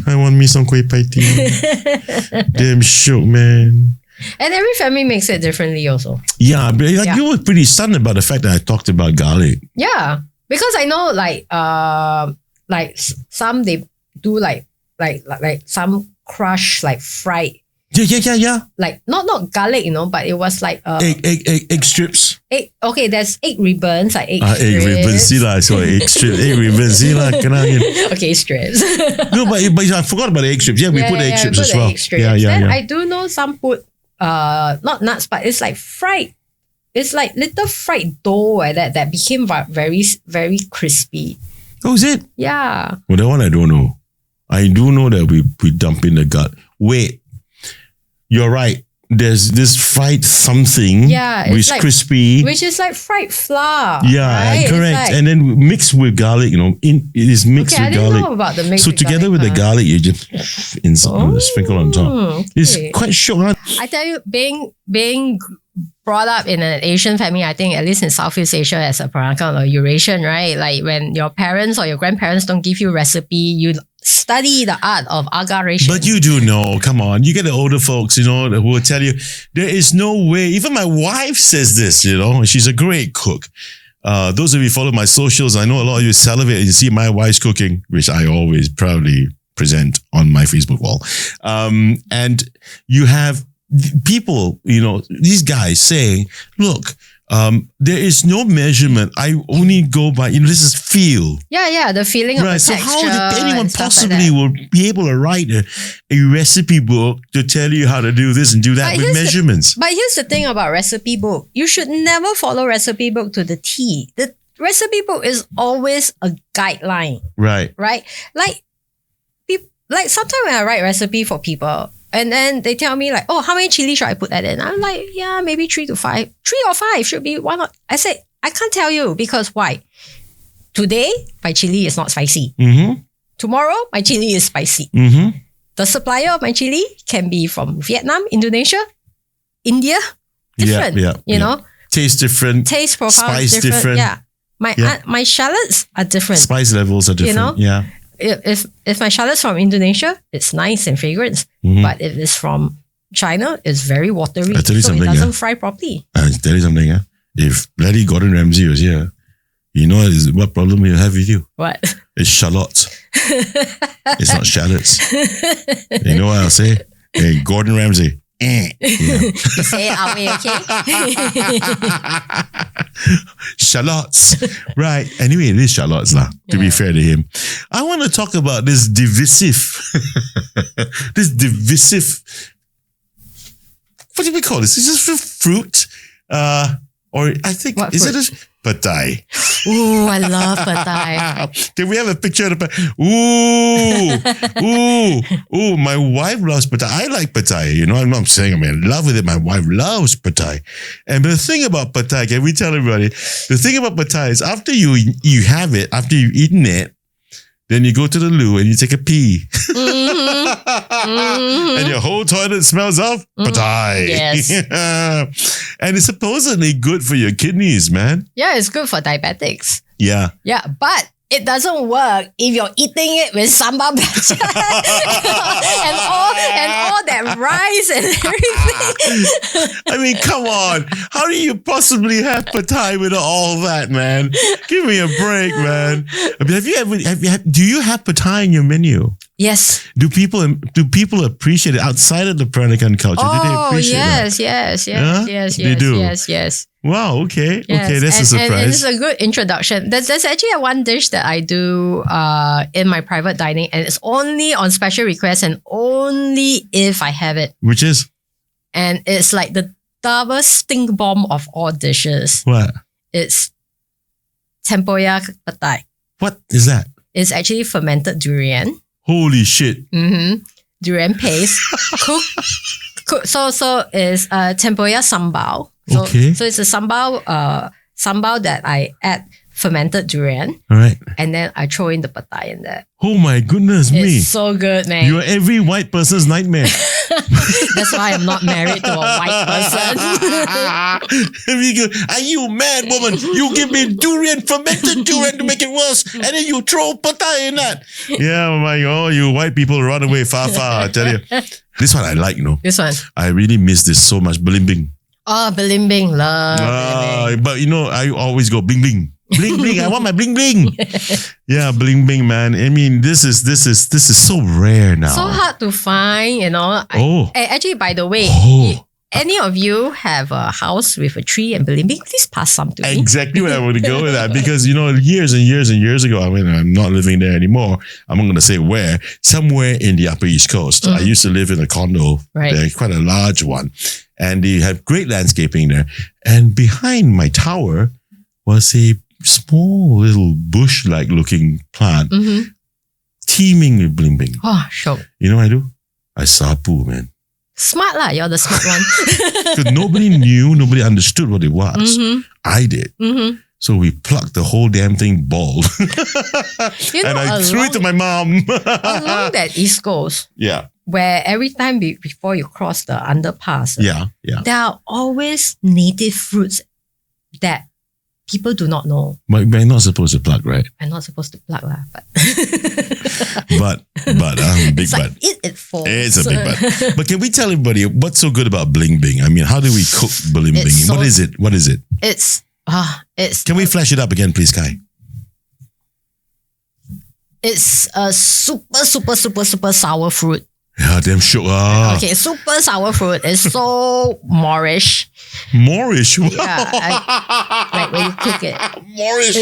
I want me some Kueh Pie Tee. Damn shook, man. And every family makes it differently also. Yeah, but you were pretty stunned about the fact that I talked about garlic. Yeah. Because I know like some they do like some crush like fried. Yeah. Like not garlic, but it was like egg strips. Okay, there's egg ribbons, like egg strips. Egg ribbons, see lah. So egg strips, egg ribbons, see lah. Okay, strips. No, but I forgot about the egg strips. Yeah, we put the egg strips as well. Then I do know some put not nuts, but it's like fried. It's like little fried dough that became very, very crispy. Oh, is it? Yeah. Well, that one I don't know. I do know that we dump in the gut. Wait, you're right. There's this fried something, which is like, crispy, which is like fried flour. Yeah, right? Correct. And then mixed with garlic. It is mixed with garlic. I didn't know about the mix. So together with the garlic, you just sprinkle on top. Okay. It's quite short. I tell you, being brought up in an Asian family, I think at least in Southeast Asia as a Peranakan or Eurasian, right? Like when your parents or your grandparents don't give you recipe, you study the art of agaration. But you do know, come on, you get the older folks, who will tell you, there is no way, even my wife says this, she's a great cook. Those of you who follow my socials, I know a lot of you salivate and you see my wife's cooking, which I always proudly present on my Facebook wall. And you have people, these guys saying, look, there is no measurement. I only go by, this is feel. Yeah, the feeling of the texture. So how did anyone possibly like will be able to write a recipe book to tell you how to do this and do that with measurements? But here's the thing about recipe book. You should never follow recipe book to the T. The recipe book is always a guideline. Right. Right? Like sometimes when I write recipe for people, and then they tell me like, oh, how many chili should I put that in? I'm like, yeah, maybe 3 to 5. 3 or 5 should be, why not? I say, I can't tell you because why? Today, my chili is not spicy. Mm-hmm. Tomorrow, my chili is spicy. Mm-hmm. The supplier of my chili can be from Vietnam, Indonesia, India. Different, you know? Taste different. Taste profile spice is different. Yeah. My shallots are different. Spice levels are different. Yeah. If my shallot's from Indonesia, it's nice and fragrant. Mm-hmm. But if it's from China, it's very watery. I tell you so something, it doesn't fry properly. I tell you something. If bloody Gordon Ramsay was here, you know what problem he'll have with you? What? It's shallots. It's not shallots. You know what I'll say? Hey, Gordon Ramsay. Yeah. You say it our way, okay? Shallots. Right. Anyway, it is shallots lah, to be fair to him. I want to talk about this divisive, what do we call this? Is this fruit? Or I think, what is fruit? it a Pad Thai? Ooh, I love Pad Thai. Can we have a picture of the Pad? Ooh, my wife loves Pad Thai. I like Pad Thai. I'm not saying I'm in love with it. My wife loves Pad Thai. And the thing about Pad Thai, can we tell everybody? The thing about Pad Thai is after you have it, after you've eaten it, then you go to the loo and you take a pee. Mm-hmm. And your whole toilet smells of Pad Thai. Yes. And it's supposedly good for your kidneys, man. Yeah, it's good for diabetics. Yeah. Yeah, but it doesn't work if you're eating it with sambal belacan and all that rice and everything. I mean, come on. How do you possibly have Pad Thai with all that, man? Give me a break, man. I mean, do you have Pad Thai in your menu? Yes. Do people appreciate it outside of the Peranakan culture? Do they appreciate that? Yes. They do. Yes. Wow, okay. Yes. Okay, that's a surprise. And it's a good introduction. There's actually one dish that I do in my private dining, and it's only on special request and only if I have it. Which is? And it's like the double stink bomb of all dishes. What? It's tempoyak Pad Thai. What is that? It's actually fermented durian. Holy shit. Mm-hmm. Durian paste. cook. So it's tempoyak sambal. So it's a sambal that I add fermented durian. All right. And then I throw in the Pad Thai in there. Oh my goodness me. It's so good, man. You're every white person's nightmare. That's why I'm not married to a white person. Are you mad, woman? You give me fermented durian to make it worse, and then you throw Pad Thai in that. Yeah, oh my God, you white people run away far, I tell you. This one I like, This one. I really miss this so much. Belimbing. Oh, belimbing. Love belimbing. But I always go bling bling. Bling bling, I want my bling bling. Yeah, bling bling, man. I mean, this is so rare now. So hard to find, Actually, by the way, any of you have a house with a tree and belimbing, please pass some to me. Exactly where I want to go with that. Because, years and years and years ago, I mean, I'm not living there anymore. I'm not going to say where. Somewhere in the Upper East Coast. I used to live in a condo. Right. There, quite a large one. And they have great landscaping there. And behind my tower was a small little bush-like looking plant, teeming with bling-bling. Oh, sure. You know what I do? I sapu, man. Smart lah, you're the smart one. Because nobody knew, nobody understood what it was. I did. So we plucked the whole damn thing bald. And I threw it to my mom. Along that East Coast, where every time before you cross the underpass, there are always native fruits that people do not know. But we're not supposed to plug, right? I'm not supposed to plug lah, but big it's but. like it falls. It's a big but. But can we tell everybody what's so good about bling bing? I mean, how do we cook bling bing? What is it? What is it? It's Can we flash it up again, please, Kai? It's a super sour fruit. Yeah, damn sure. Okay, super sour fruit. It's so Moorish. Moorish? Wow. Yeah, like when you cook it. Moorish.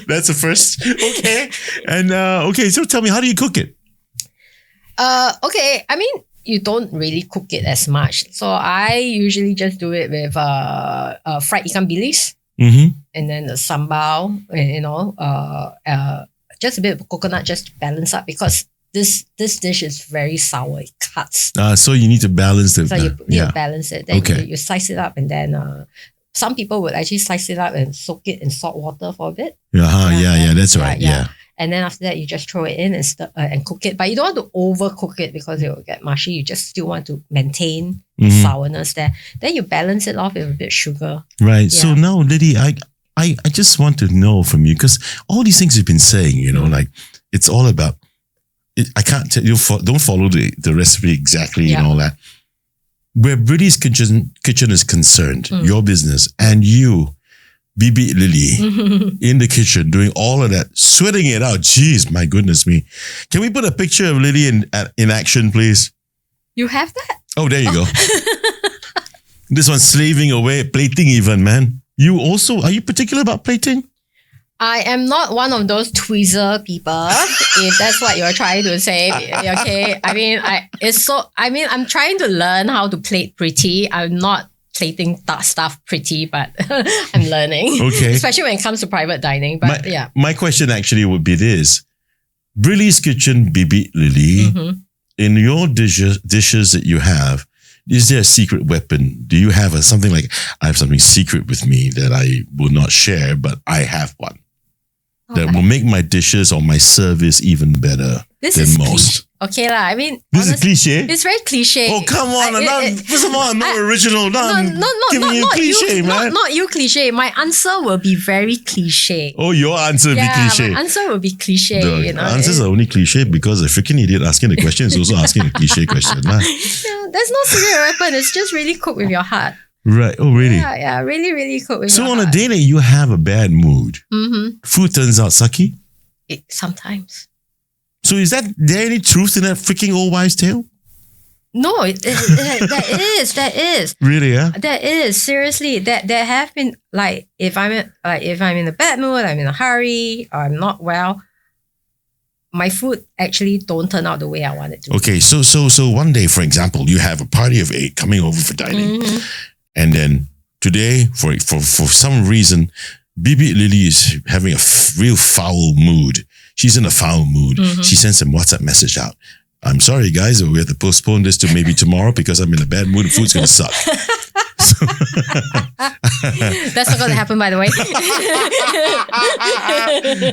That's the first. Okay. And okay, so tell me, how do you cook it? Okay, I mean, you don't really cook it as much. So I usually just do it with fried ikan bilis. Mm-hmm. And then the sambal, just a bit of coconut just to balance up, because this dish is very sour. It cuts. So you need to balance it. So you need to balance it. Then Okay. you slice it up, and then some people would actually slice it up and soak it in salt water for a bit. Yeah, that's right. Yeah. And then after that, you just throw it in and cook it. But you don't want to overcook it because it will get mushy. You just still want to maintain sourness there. Then you balance it off with a bit of sugar. Right. So Yeah. now, Liddy, I just want to know from you, because all these things you've been saying, like it's all about. I can't tell you. Don't follow the recipe exactly and all that. Where Brily's kitchen is concerned, your business, and you, Bibik Lily, in the kitchen doing all of that, sweating it out. Jeez, my goodness me! Can we put a picture of Lily in action, please? You have that? Oh, there you go. This one's slaving away, plating even, man. You also, are you particular about plating? I am not one of those tweezer people, if that's what you're trying to say. Okay. I mean, I'm trying to learn how to plate pretty. I'm not plating stuff pretty, but I'm learning. Okay. Especially when it comes to private dining. But My question actually would be this. Brily's kitchen, Bibik Lily, in your dishes that you have, is there a secret weapon? Do you have something like, I have something secret with me that I will not share, but I have one that will make my dishes or my service even better than most? Okay lah. I mean, This is cliche? It's very cliche. Oh, come on. First of all, I'm not original. I'm giving you not cliche, you, man. Not you cliche. My answer will be very cliche. Oh, your answer will be cliche. My answer will be cliche. The answers are only cliche because the freaking idiot asking the question is also asking a cliche question. Nah. Yeah, there's no secret weapon. It's just really cook with your heart. Right. Oh, really? Yeah, really, really cook with your So heart. on a day that you have a bad mood, food turns out sucky? Sometimes. So is there any truth in that freaking old wives' tale? No, there is. Really, yeah? There is, seriously. There have been, like, if I'm in a bad mood, I'm in a hurry, or I'm not well, my food actually don't turn out the way I want it to. Okay, so one day, for example, you have a party of 8 coming over for dining. And then today, for some reason, Bibik Lily is having a real foul mood. She's in a foul mood. She sends a WhatsApp message out. I'm sorry, guys, we have to postpone this to maybe tomorrow because I'm in a bad mood and food's going to suck. That's not going to happen, by the way.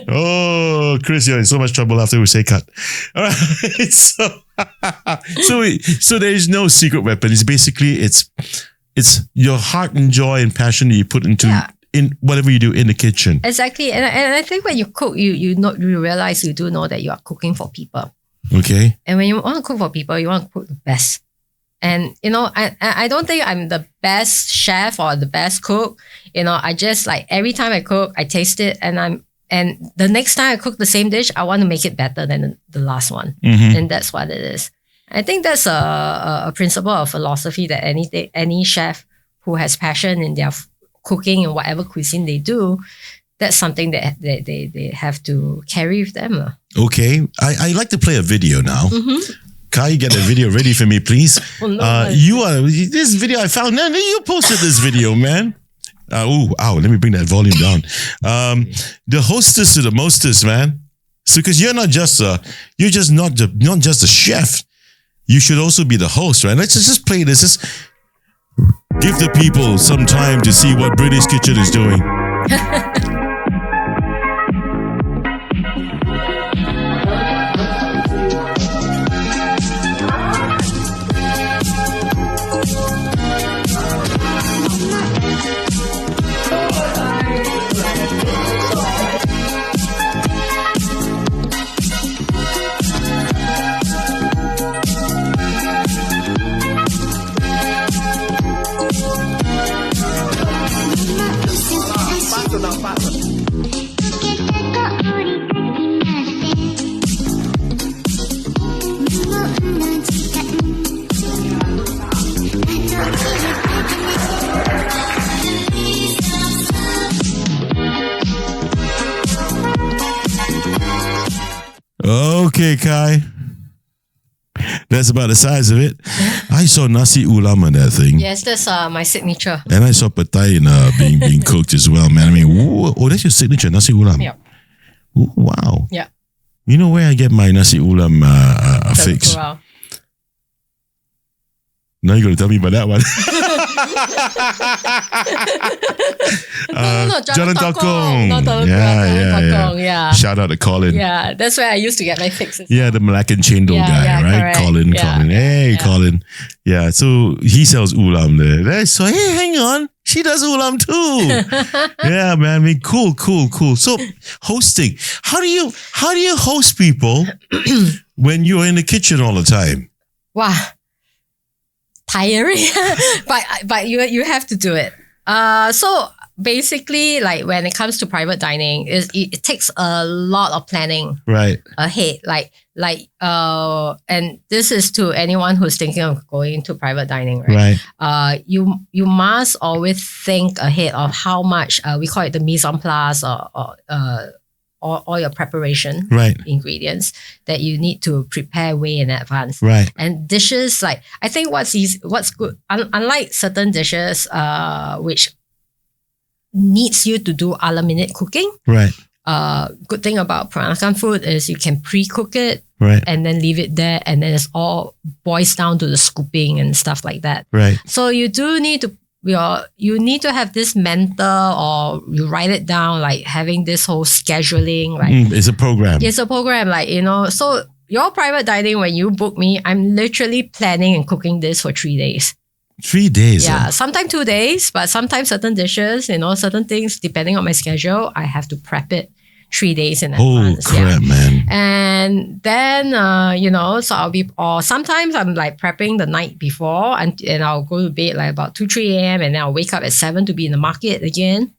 Oh, Chris, you're in so much trouble after we say cut. All right. So there is no secret weapon. It's basically, it's your heart and joy and passion that you put into in whatever you do in the kitchen. Exactly. And I think when you cook, you realize you do know that you are cooking for people. Okay. And when you want to cook for people, you want to cook the best. And, I don't think I'm the best chef or the best cook. I just like every time I cook, I taste it and the next time I cook the same dish, I want to make it better than the last one. And that's what it is. I think that's a principle or philosophy that any chef who has passion in their cooking and whatever cuisine they do, that's something that they have to carry with them. Okay. I like to play a video now. Kai, get a video ready for me, please. Oh, no, this video I found. No, you posted this video, man. Let me bring that volume down. The hostess to the mostess, man. So, because you're not just not just a chef. You should also be the host, right? Let's just play this. Just give the people some time to see what British Kitchen is doing. Okay, Kai. That's about the size of it. I saw nasi ulam on that thing. Yes, that's my signature. And I saw pad thai being cooked as well, man. I mean, that's your signature, nasi ulam. Yep. Ooh, wow. Yeah. You know where I get my nasi ulam fix? Wow. Now you're going to tell me about that one. No, Jalan Tokong. Tokong. No, Jalan Tokong. Yeah. Shout out to Colin. Yeah, that's where I used to get my fixes. Yeah, the Belacan Chendol Yeah, guy, yeah, right? correct. Colin. Yeah. Hey, Yeah. Colin. Yeah, so he sells ulam there. So, hey, hang on. She does ulam too. Yeah, man. I mean, cool. So, hosting. How do you host people when you're in the kitchen all the time? Wow. Tiring. but you have to do it. So basically, like when it comes to private dining, it takes a lot of planning Right. ahead. And this is to anyone who's thinking of going into private dining, right? You must always think ahead of how much we call it the mise en place or your preparation ingredients that you need to prepare way in advance. Right. And dishes, like I think what's good, unlike certain dishes which needs you to do a la minute cooking. Right. Good thing about Peranakan food is you can pre-cook it and then leave it there, and then it's all boils down to the scooping and stuff like that. Right. So you do need to you need to have this mentor, or you write it down, like having this whole scheduling. Like It's a program. it's a program, like, so your private dining, when you book me, I'm literally planning and cooking this for 3 days. 3 days. Yeah, sometimes 2 days, but sometimes certain dishes, certain things, depending on my schedule, I have to prep it 3 days in Oh, advance. crap, man. And then, so I'll be, or sometimes I'm like prepping the night before, and I'll go to bed like about 2, 3 a.m. and then I'll wake up at 7 to be in the market again,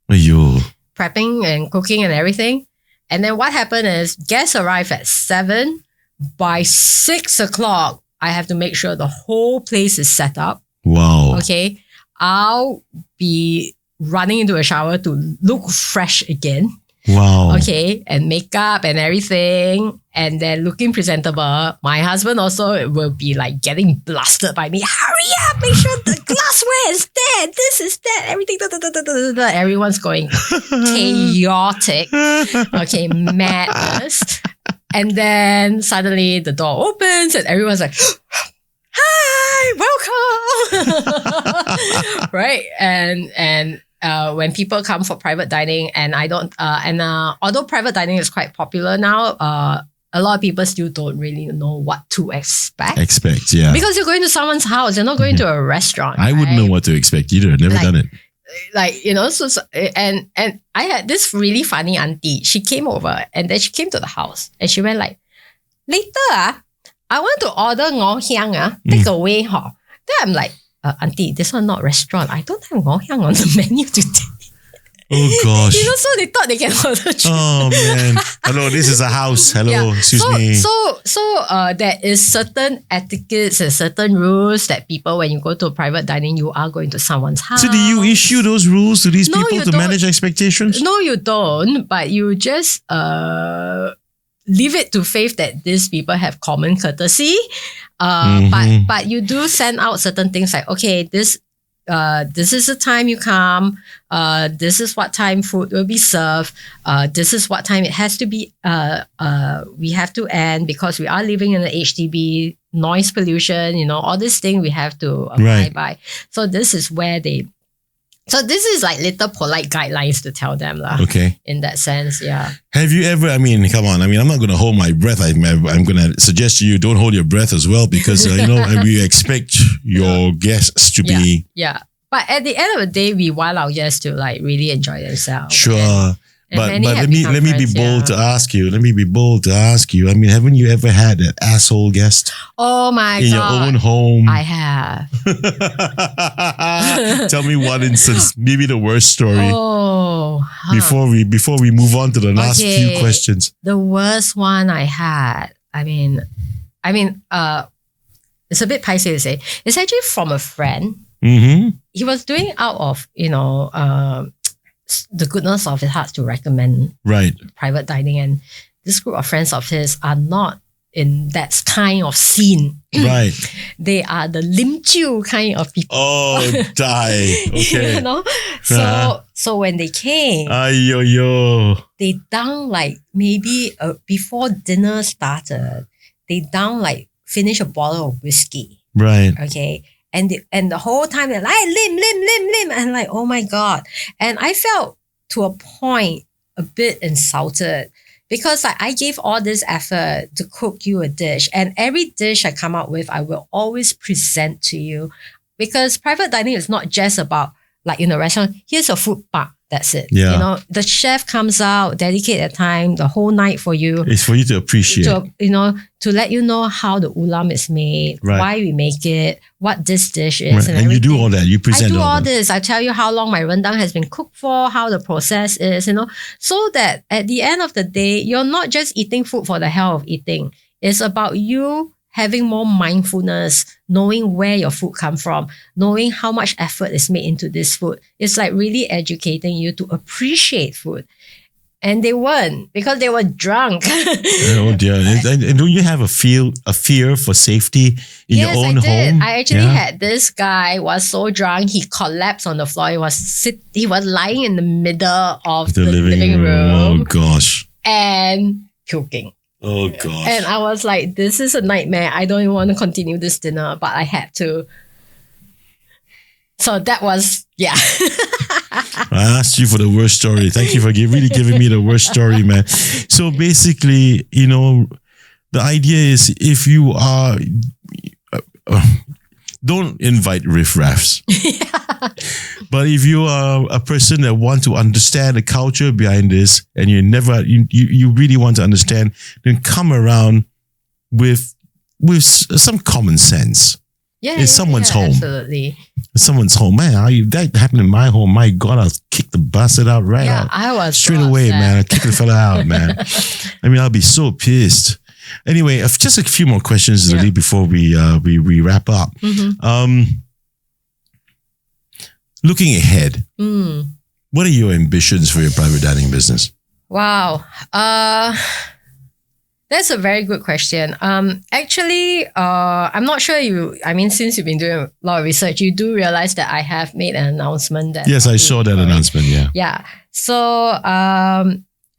Ayo. prepping and cooking and everything. And then what happened is guests arrive at 7. By 6 o'clock, I have to make sure the whole place is set up. Wow. Okay. I'll be running into a shower to look fresh again. Wow. Okay. And makeup and everything. And then looking presentable. My husband also will be like getting blasted by me. Hurry up. Make sure the glassware is there. This is that. Everything. Everyone's going chaotic. Okay. Madness. And then suddenly the door opens and everyone's like, hi, welcome. Right. And when people come for private dining, and I don't, although private dining is quite popular now, a lot of people still don't really know what to expect. Yeah. Because you're going to someone's house, you're not going to a restaurant. I wouldn't know what to expect either. I've never done it. And I had this really funny auntie. She came over, and then she came to the house, and she went like, later, I want to order ngoh hiang, take away. Then I'm like, auntie, this one not restaurant. I don't have ngoh hiang on the menu today. Oh gosh. So they thought they can order. Oh man. Hello, this is a house. Hello, excuse me. So there is certain etiquettes and certain rules that people, when you go to private dining, you are going to someone's house. So do you issue those rules to these No, people you to don't. manage expectations? No, you don't. But you just leave it to faith that these people have common courtesy. But you do send out certain things like, okay, this is the time you come. This is what time food will be served. This is what time it has to be. We have to end because we are living in the HDB, noise pollution, all this thing we have to abide by. So this is where so this is like little polite guidelines to tell them lah. Okay. In that sense, yeah. Have you ever, come on. I'm not going to hold my breath. I'm going to suggest to you, don't hold your breath as well, because, we expect your guests to be. Yeah. But at the end of the day, we want our guests to like really enjoy themselves. Sure. But many let have me become be friends, bold to ask you. Let me be bold to ask you. Haven't you ever had an asshole guest Oh my in God. your own home? I have. Tell me one instance, maybe the worst story. Oh. Before we move on to the last few questions. The worst one I had, it's a bit paiseh to say. It's actually from a friend. Mm-hmm. He was doing out of, the goodness of his heart to recommend Right. private dining. this group of friends of his are not in that kind of scene. Right. They are the lim chiu kind of people. Oh, die. Okay. You know? So when they came, Yo. they down like maybe before dinner started, they down like finish a bottle of whiskey. Right. Okay. And the whole time they're like, lim. And like, oh my God. And I felt to a point a bit insulted because I gave all this effort to cook you a dish. And every dish I come out with, I will always present to you. Because private dining is not just about, like in a restaurant, here's a food park. That's it. Yeah. You know, the chef comes out, dedicate their time, the whole night for you. It's for you to appreciate. To let you know how the ulam is made, Right. why we make it, what this dish is. Right. And you do all that. You present I do all that. this. I tell you how long my rendang has been cooked for, how the process is, so that at the end of the day, you're not just eating food for the hell of eating. It's about you having more mindfulness, knowing where your food comes from, knowing how much effort is made into this food. It's like really educating you to appreciate food. And they weren't, because they were drunk. Oh dear. And don't you have a fear for safety in your own I did. home? I actually had this guy was so drunk, he collapsed on the floor. He was lying in the middle of the living room. Oh gosh. And puking. Oh gosh. And I was like, this is a nightmare. I don't even want to continue this dinner, but I had to. So that was, yeah. I asked you for the worst story. Thank you for really giving me the worst story, man. So basically, the idea is if you are, don't invite riffraffs. But if you are a person that want to understand the culture behind this and you really want to understand, then come around with some common sense. It's someone's home. Absolutely. It's someone's home. Man, that happened in my home. My God, I'll kick the bastard out right out. I was straight so away, upset. man. I'll kick the fella out, man. I mean, I'll be so pissed. Anyway, just a few more questions, Lily, before we wrap up. Looking ahead, what are your ambitions for your private dining business? Wow. That's a very good question. Actually, I'm not sure since you've been doing a lot of research, you do realize that I have made an announcement that. Yes, I saw that announcement, yeah. Yeah. So,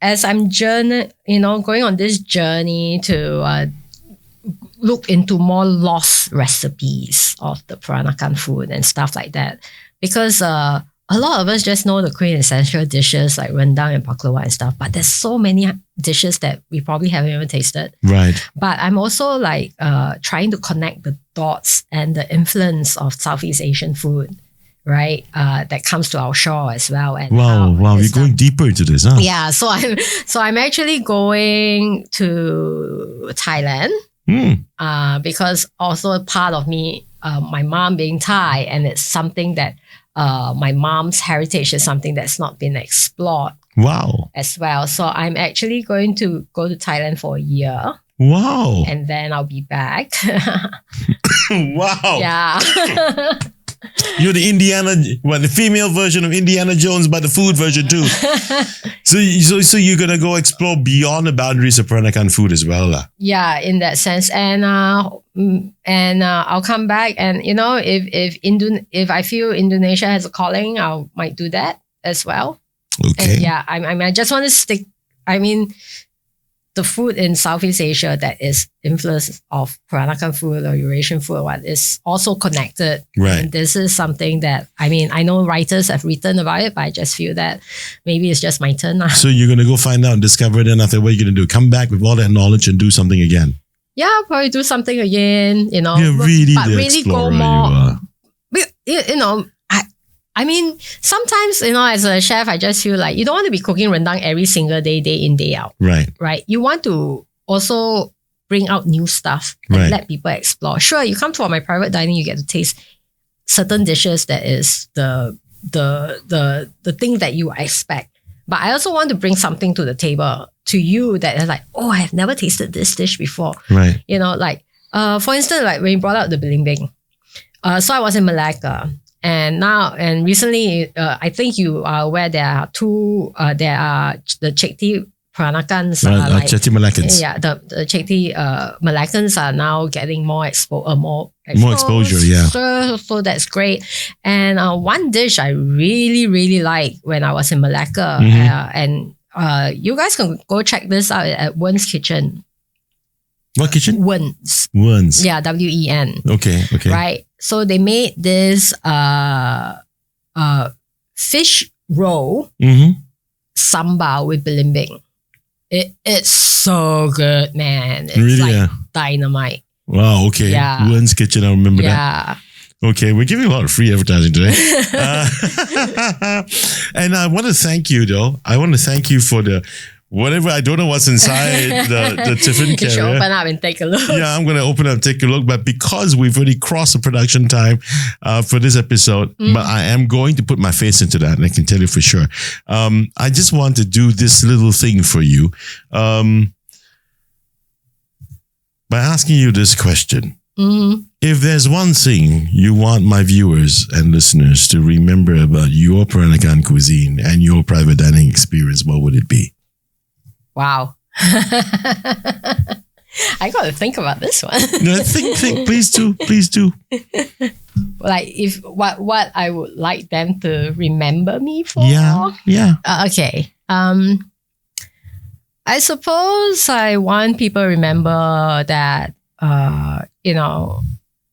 as I'm going on this journey to look into more lost recipes of the Peranakan food and stuff like that, because a lot of us just know the quintessential dishes like rendang and baklava and stuff, but there's so many dishes that we probably haven't even tasted. Right. But I'm also trying to connect the dots and the influence of Southeast Asian food, right? That comes to our shore as well. And wow, you're going deeper into this, huh? Yeah, so I'm actually going to Thailand. Because also part of me, my mom being Thai, and it's something that my mom's heritage is something that's not been explored. Wow. As well. So I'm actually going to go to Thailand for a year. Wow. And then I'll be back. Wow. Yeah. You're the female version of Indiana Jones, but the food version too. So you're gonna go explore beyond the boundaries of Peranakan food as well, lah. Yeah, in that sense, and I'll come back, and if I feel Indonesia has a calling, I might do that as well. Okay. And yeah, I just want to stick. The food in Southeast Asia that is influence of Peranakan food or Eurasian food is also connected. Right. And this is something that, I know writers have written about it, but I just feel that maybe it's just my turn now. So you're going to go find out and discover it, and after what you're going to do? Come back with all that knowledge and do something again. Yeah, I'll probably do something again, You're really the explorer, you are. Sometimes, as a chef, I just feel like you don't want to be cooking rendang every single day in, day out. Right. Right. You want to also bring out new stuff and let people explore. Sure, you come to my private dining, you get to taste certain dishes that is the thing that you expect. But I also want to bring something to the table to you that is like, oh, I have never tasted this dish before. Right. For instance, like when you brought out the biling. So I was in Malacca. And recently, I think you are aware there are the chickpea Peranakans are like Chetty Malacans. yeah, the Chetty Malacans are now getting more More exposure, yeah. So that's great. And one dish I really like when I was in Malacca, and you guys can go check this out at Wen's Kitchen. What kitchen? Wen's. Wen's. Yeah, WEN. Okay. Right. So they made this fish roll sambal with belimbing. It's so good, man. It's Really, like yeah. dynamite. Wow, okay. Yeah. Wen's Kitchen, I remember that. Yeah. Okay, we're giving a lot of free advertising today. And I want to thank you, though. I want to thank you for the whatever. I don't know what's inside the tiffin You should carrier. open up and take a look. Yeah, I'm going to open up, take a look. But because we've already crossed the production time for this episode, but I am going to put my face into that, and I can tell you for sure. I just want to do this little thing for you by asking you this question. If there's one thing you want my viewers and listeners to remember about your Peranakan cuisine and your private dining experience, what would it be? Wow. I got to think about this one. No, think. Please do. Like if what I would like them to remember me for. Yeah. Okay. I suppose I want people to remember that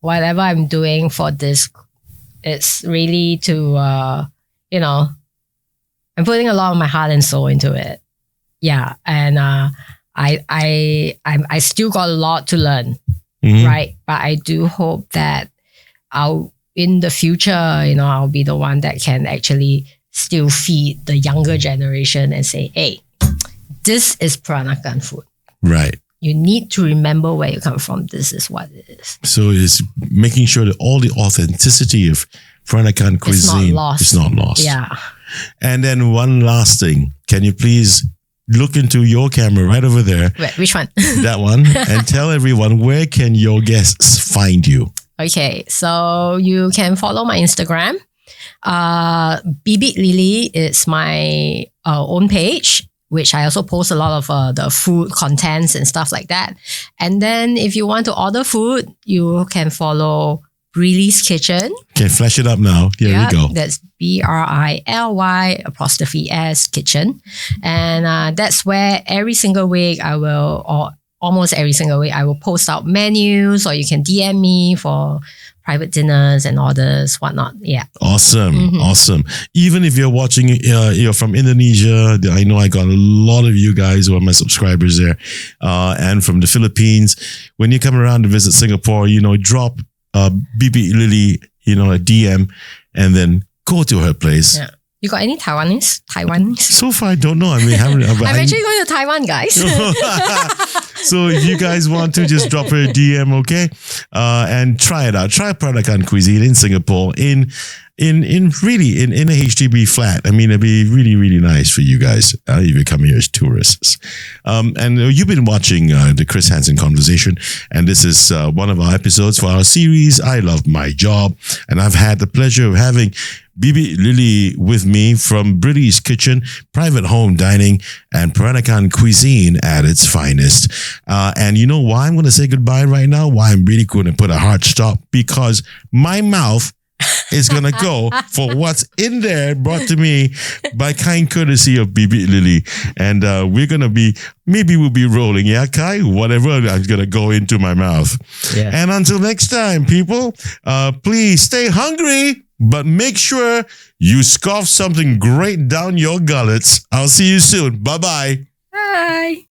whatever I'm doing for this, it's really to I'm putting a lot of my heart and soul into it. Yeah, and I still got a lot to learn, right? But I do hope that in the future, I'll be the one that can actually still feed the younger generation and say, hey, this is Peranakan food. Right. You need to remember where you come from. This is what it is. So it's making sure that all the authenticity of Peranakan cuisine is not lost. Yeah. And then one last thing. Can you please look into your camera right over there? Wait, which one? That one. And tell everyone, where can your guests find you? Okay. So you can follow my Instagram. Bibik Lily is my own page, which I also post a lot of the food contents and stuff like that. And then if you want to order food, you can follow Brilly's Kitchen. Okay, flash it up now. Here we go. That's BRILY_S Kitchen. And that's where every single week almost every single week, I will post out menus, or you can DM me for private dinners and orders, whatnot. Yeah. Awesome. Even if you're watching, you're from Indonesia, I know I got a lot of you guys who are my subscribers there, and from the Philippines. When you come around to visit Singapore, drop Bibik Lily, a DM, and then go to her place. Yeah. You got any Taiwanese? So far, I don't know. I mean, I'm actually going to Taiwan, guys. So if you guys want to, just drop her a DM, okay? And try it out. Try Peranakan cuisine in Singapore in a HDB flat. I mean, it'd be really, really nice for you guys if you come here as tourists. And you've been watching the Chris Hansen Conversation, and this is one of our episodes for our series, I Love My Job. And I've had the pleasure of having Bibik Lily with me from Brily's Kitchen, private home dining, and Peranakan cuisine at its finest. And you know why I'm going to say goodbye right now? Why I'm really going to put a hard stop? Because my mouth is going to go for what's in there, brought to me by kind courtesy of Bibik Lily. And we're going to maybe we'll be rolling, yeah, Kai? Whatever I'm going to go into my mouth. Yeah. And until next time, people, please stay hungry, but make sure you scoff something great down your gullets. I'll see you soon. Bye-bye. Bye.